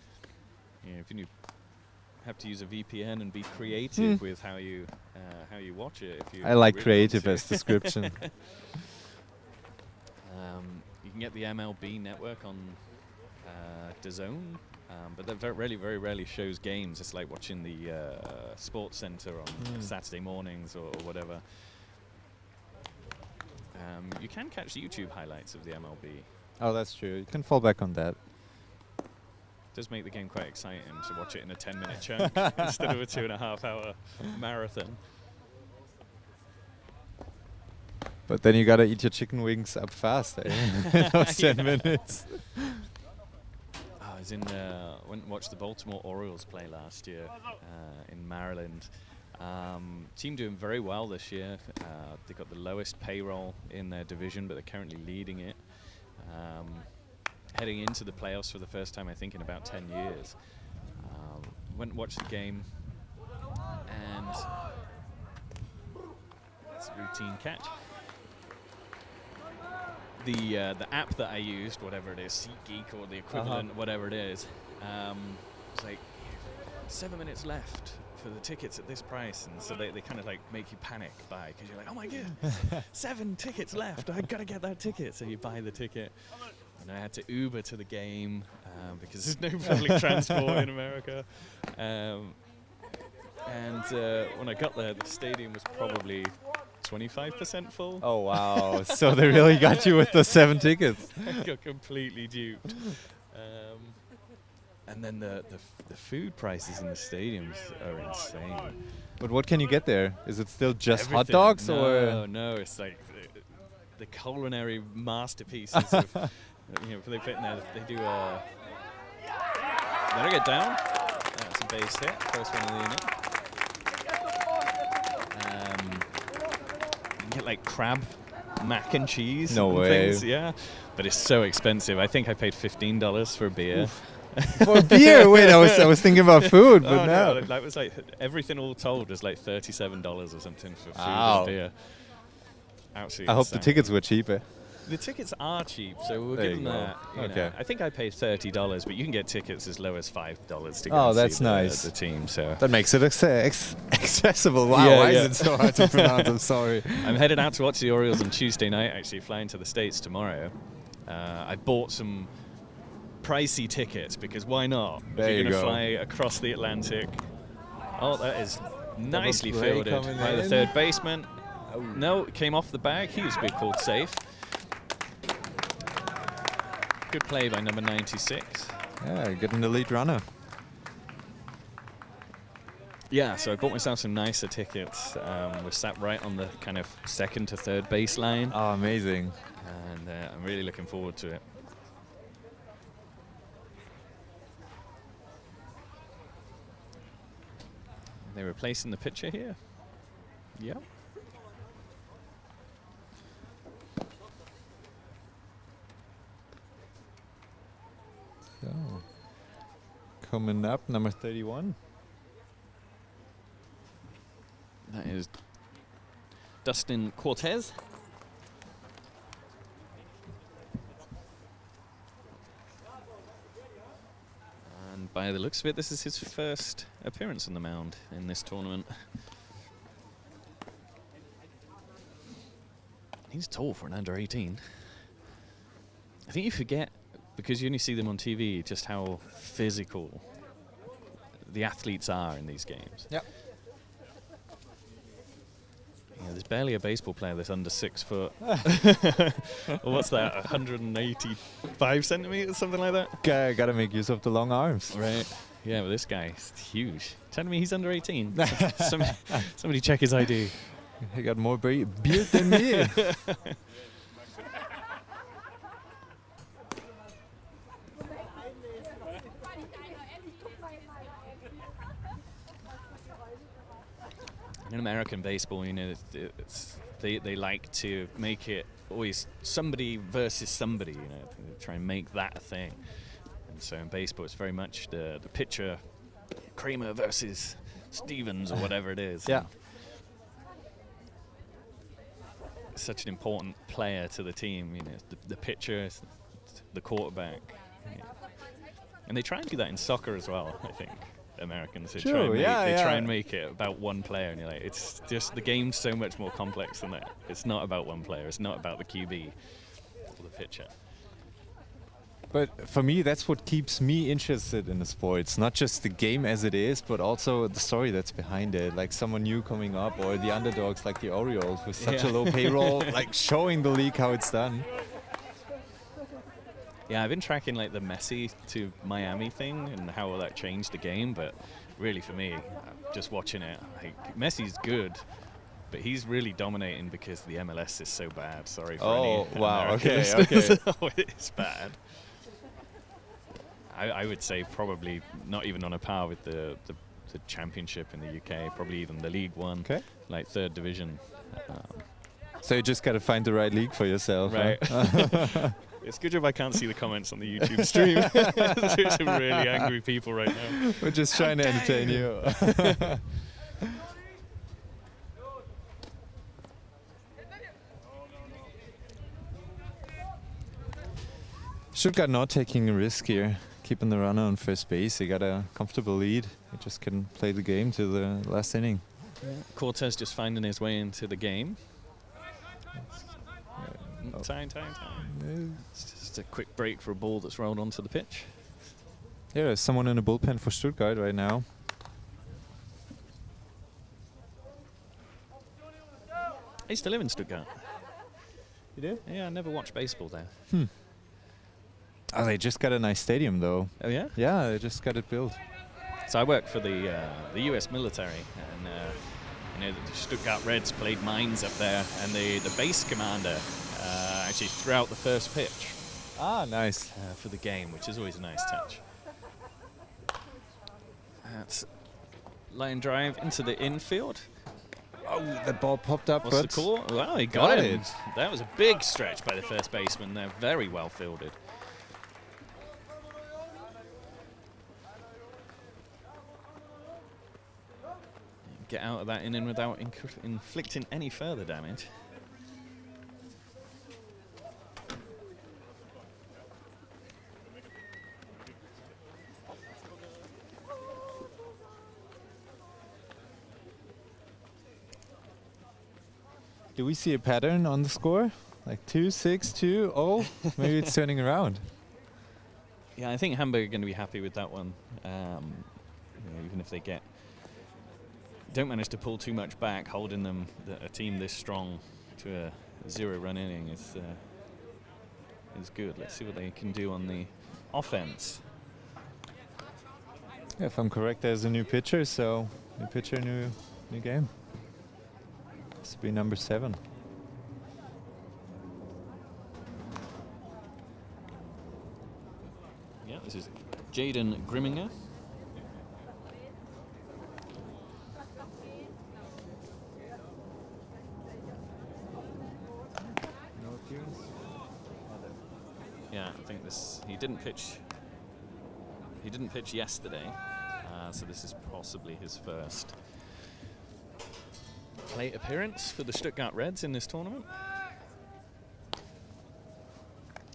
You know, if you have to use a VPN and be creative with how you watch it. If you I like really creative want as description. You can get the MLB network on DAZN, but that very rarely shows games. It's like watching the Sports Center on Saturday mornings or whatever. You can catch YouTube highlights of the MLB. Oh, that's true. You can fall back on that. Does make the game quite exciting to watch it in a 10-minute chunk instead of a 2.5-hour marathon. But then you gotta eat your chicken wings up fast, eh? In those 10 minutes. I was went and watched the Baltimore Orioles play last year in Maryland. Team doing very well this year. They got the lowest payroll in their division, but they're currently leading it. Heading into the playoffs for the first time, I think, in about 10 years. Went and watched the game, and it's a routine catch. The app that I used, whatever it is, SeatGeek or the equivalent, whatever it is, was like, 7 minutes left for the tickets at this price, and so they kind of like make you panic buy, because you're like, oh my god, 7 tickets left, I gotta get that ticket. So you buy the ticket, and I had to Uber to the game because there's no public transport in America. And when I got there, the stadium was probably 25% full. Oh wow! So they really got you with the 7 tickets. I got completely duped. And then the food prices in the stadiums are insane. But what can you get there? Is it still just hot Everything. dogs No, or? no, it's like the culinary masterpieces of, they put in there, they do a, let her get down. That's a base hit, first one of the inning. You can get like crab mac and cheese. No and way. things, yeah, but it's so expensive. I think I paid $15 for a beer. For beer? Wait, I was thinking about food, but no, that was like everything all told was like $37 or something for food Wow. and beer. Absolutely. I hope the insane. tickets were cheaper. The tickets are cheap, so we'll There give you them go. that. You know. Okay. I think I paid $30, but you can get tickets as low as $5 to go Oh, and that's see nice. the team. So That makes it accessible. Wow, Yeah, why yeah. is it so hard to pronounce? I'm sorry. I'm headed out to watch the Orioles on Tuesday night. Actually, flying to the States tomorrow. I bought some pricey tickets because why not? There if you you're going to go. fly across the Atlantic. Oh, that is nicely play fielded coming by the in. third baseman. No, it came off the bag. He was being called safe. Good play by number 96. Yeah, getting the lead runner. Yeah, so I bought myself some nicer tickets. We sat right on the kind of second to third base line, Oh, amazing. and I'm really looking forward to it. They're replacing the pitcher here. Yep. So, coming up, number 31. That is Dustin Cortez. And by the looks of it, this is his first appearance on the mound in this tournament. He's tall for an under 18. I think you forget, because you only see them on TV, just how physical the athletes are in these games. Yep. Yeah, there's barely a baseball player that's under 6 foot. Or what's that, 185 centimeters, something like that? Gotta make use of the long arms. Right. Yeah, but this guy is huge. Telling me he's under 18. Somebody check his ID. He got more beard than me. In American baseball, you know, they like to make it always somebody versus somebody, you know, they try and make that a thing. And so in baseball, it's very much the pitcher, Kramer versus Stevens or whatever it is. Yeah. Such an important player to the team, you know, the pitcher, the quarterback. Yeah. And they try and do that in soccer as well, I think. Americans, they, True, they yeah. try and make it about one player, and you're like, it's just, the game's so much more complex than that. It's not about one player, it's not about the QB or the pitcher. But for me, that's what keeps me interested in the sport. It's not just the game as it is, but also the story that's behind it. Like someone new coming up, or the underdogs like the Orioles with such a Yeah. low payroll, like showing the league how it's done. Yeah, I've been tracking like the Messi to Miami thing and how that changed the game, but really for me, just watching it, like, Messi's good, but he's really dominating because the MLS is so bad. Sorry for Oh, any wow, American okay, listeners. okay. Oh, it's bad. I would say probably not even on a par with the championship in the UK, probably even the League One, Okay. like third division. So you just gotta find the right league for yourself. Right. Huh? It's good job I can't see the comments on the YouTube stream. There's some really angry people right now. We're just trying to entertain you. Stuttgart not taking a risk here, keeping the runner on first base. He got a comfortable lead. He just couldn't play the game to the last inning. Cortez just finding his way into the game. Time. It's just a quick break for a ball that's rolled onto the pitch. Yeah, there's someone in the bullpen for Stuttgart right now. I used to live in Stuttgart. You do? Yeah, I never watched baseball there. Oh, they just got a nice stadium though. Oh yeah? Yeah, they just got it built. So I work for the U.S. military, and the Stuttgart Reds played Mainz up there, and the base commander actually threw out the first pitch Ah, nice. for the game, which is always a nice touch. That's line drive into the infield. Oh, that ball popped up. What's the but call? Well, he got it. it. That was a big stretch by the first baseman. They're very well fielded. Get out of that inning without inflicting any further damage. Do we see a pattern on the score? Like 2-6-2. Oh, maybe it's turning around. Yeah, I think Hamburg are going to be happy with that one. Even if they don't manage to pull too much back, holding them a team this strong to a 0-run inning is good. Let's see what they can do on the offense. Yeah, if I'm correct, there's a new pitcher, so new pitcher, new game. This will be number 7. Yeah, this is Jaden Grimminger. No appearance? Yeah, I think he didn't pitch yesterday, so this is possibly his first plate appearance for the Stuttgart Reds in this tournament.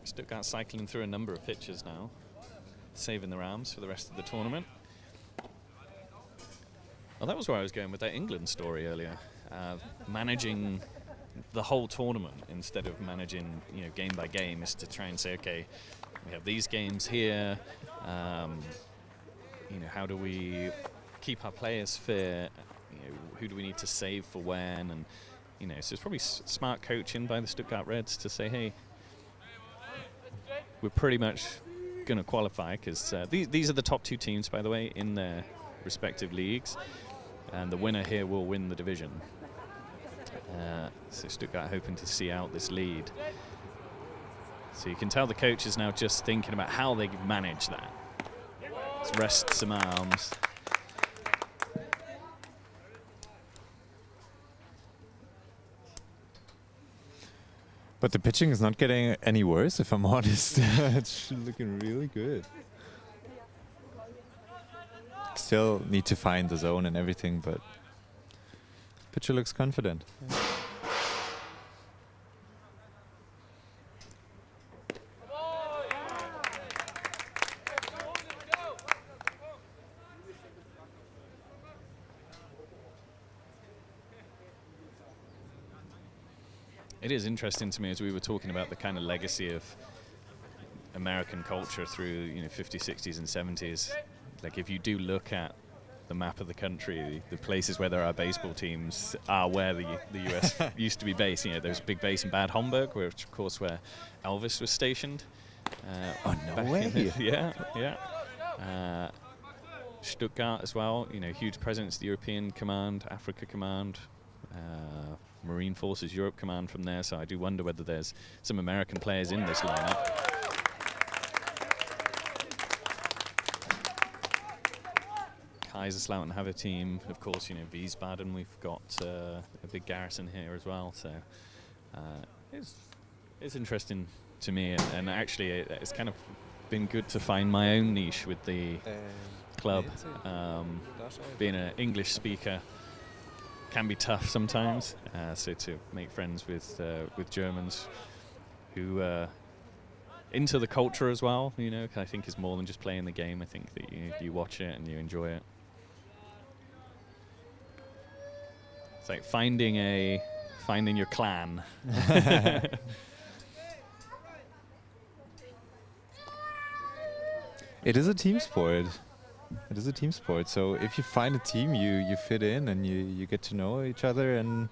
Stuttgart cycling through a number of pitchers now, saving their arms for the rest of the tournament. Well, that was where I was going with that England story earlier. Managing the whole tournament instead of managing, game by game, is to try and say, okay, we have these games here. How do we keep our players fit? Who do we need to save for when? And so it's probably smart coaching by the Stuttgart Reds to say, hey, we're pretty much going to qualify because these are the top 2 teams, by the way, in their respective leagues, and the winner here will win the division. So Stuttgart hoping to see out this lead. So you can tell the coach is now just thinking about how they manage that. Let's rest some arms. But the pitching is not getting any worse, if I'm honest. It's looking really good. Still need to find the zone and everything, but pitcher looks confident. It is interesting to me, as we were talking about the kind of legacy of American culture through 50s, 60s and 70s. Like if you do look at the map of the country, the places where there are baseball teams are where the US used to be based. There's a big base in Bad Homburg, which of course where Elvis was stationed. Oh, no way. Yeah. Stuttgart as well, huge presence, the European Command, Africa Command, Marine Forces Europe Command from there, so I do wonder whether there's some American players in this lineup. Kaiserslautern have a team, of course, Wiesbaden, we've got a big garrison here as well, so it's interesting to me, and actually it's kind of been good to find my own niche with the club. Being an English speaker can be tough sometimes, so to make friends with Germans who into the culture as well, you know, 'cause I think it's more than just playing the game. I think that you watch it and you enjoy it. It's like finding your clan. It is a team sport. It is a team sport. So if you find a team, you fit in and you get to know each other, and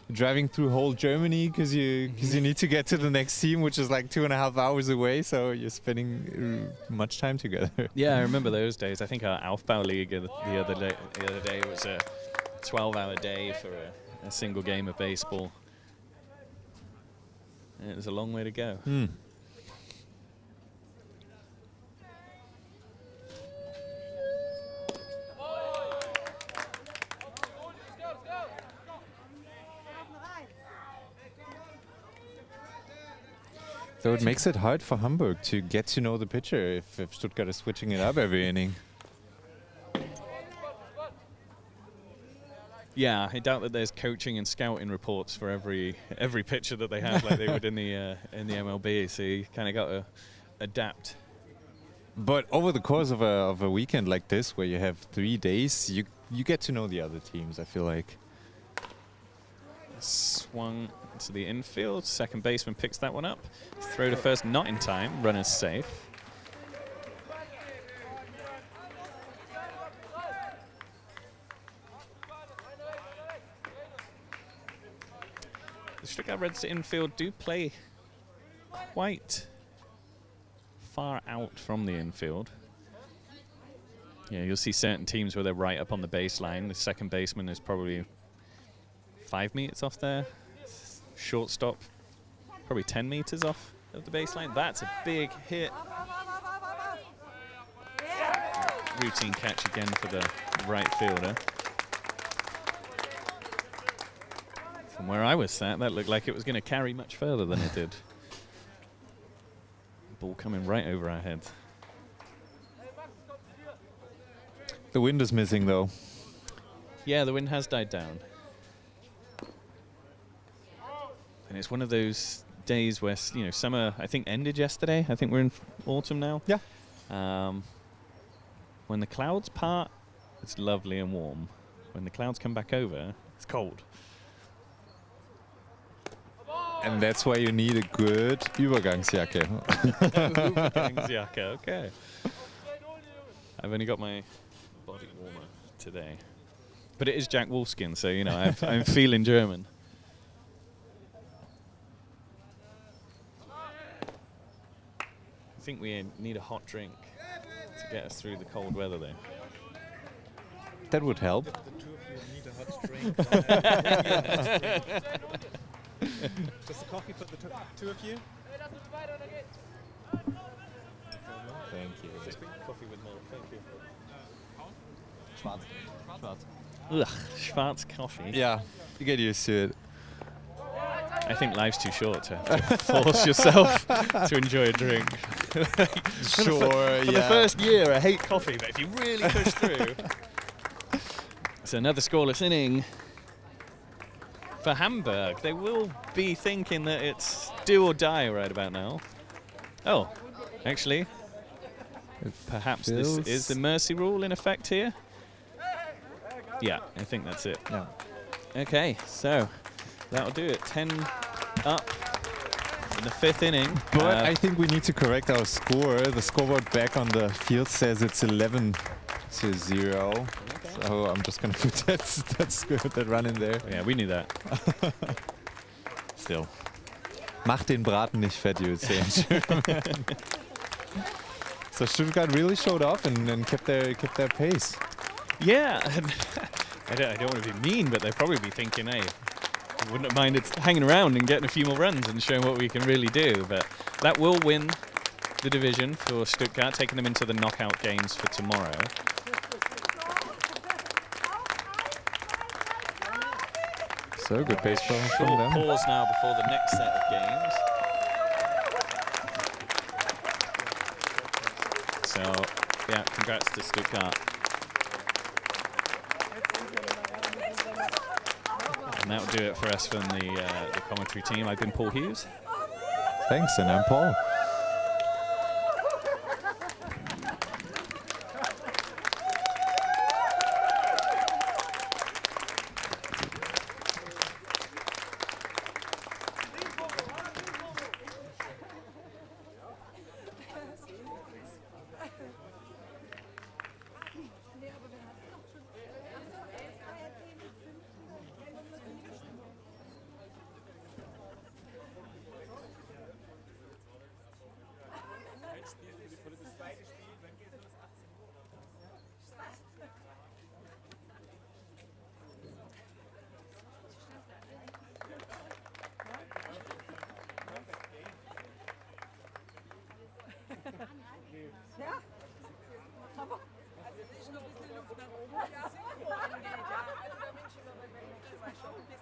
you're driving through whole Germany because you need to get to the next team, which is like 2.5 hours away. So you're spending much time together. Yeah, I remember those days. I think our Aufbau League the other day was a 12-hour day for a single game of baseball. And it was a long way to go. So it makes it hard for Hamburg to get to know the pitcher if Stuttgart is switching it up every inning. Yeah, I doubt that there's coaching and scouting reports for every pitcher that they have, like they would in the MLB. So you kind of got to adapt. But over the course of a weekend like this, where you have 3 days, you get to know the other teams, I feel like. Swung to the infield. Second baseman picks that one up. Throw to first, not in time. Runner's safe. The Stuttgart Reds infield do play quite far out from the infield. Yeah, you'll see certain teams where they're right up on the baseline. The second baseman is probably 5 meters off there. Shortstop, probably 10 meters off of the baseline. That's a big hit. Routine catch again for the right fielder. From where I was sat, that looked like it was going to carry much further than it did. Ball coming right over our heads. The wind is missing, though. Yeah, the wind has died down. And it's one of those days where, you know, summer, I think, ended yesterday. I think we're in autumn now. Yeah. When the clouds part, it's lovely and warm. When the clouds come back over, it's cold. And that's why you need a good Übergangsjacke. Übergangsjacke, okay. I've only got my body warmer today. But it is Jack Wolfskin, so, you know, I'm feeling German. I think we need a hot drink to get us through the cold weather there. That would help. The two of you need a hot drink. Just a coffee for the two of you? Thank you. Coffee with milk, thank you. Schwarz. Ugh, Schwarz coffee. Yeah, you get used to it. I think life's too short to force yourself to enjoy a drink. Sure, For the first year, I hate coffee, but if you really push through. It's another scoreless inning for Hamburg. They will be thinking that it's do or die right about now. Oh, actually, perhaps this is the mercy rule in effect here. Yeah, I think that's it. Yeah. Okay, so that'll do it. 10 up in the 5th inning. But I think we need to correct our score. The scoreboard back on the field says it's 11-0. Okay. So I'm just going to put that's good, that run in there. Yeah, we knew that. Still. Mach den Braten nicht fett, you would say. So Stuttgart really showed off and kept their pace. Yeah, I don't want to be mean, but they'll probably be thinking, hey, wouldn't have minded hanging around and getting a few more runs and showing what we can really do. But that will win the division for Stuttgart, taking them into the knockout games for tomorrow. So good baseball from Short them. pause now before the next set of games. So, yeah, congrats to Stuttgart. And that will do it for us from the commentary team. I've been Paul Hughes. Thanks, and I'm Paul.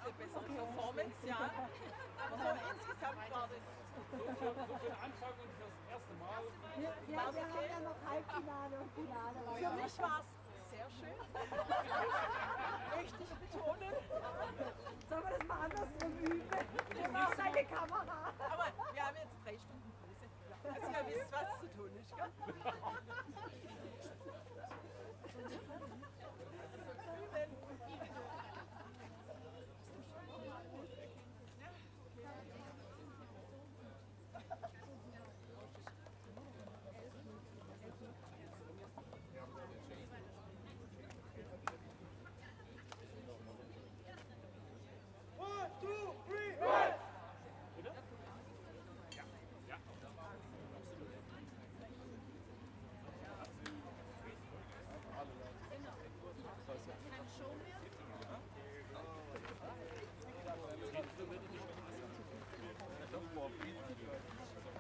bisschen bessere Performance, ja. Aber so insgesamt war das. So für den Anfang und fürs erste Mal. Wir haben ja noch Halbfinale und Finale. Für mich war es sehr schön. Richtig betonen. Sollen wir das mal andersrum üben? Wir brauchen eine Kamera. Aber wir haben jetzt 3 Stunden Pause. Also ihr wisst, was zu tun ist, gell?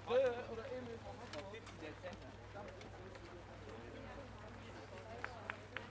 Oder Emil.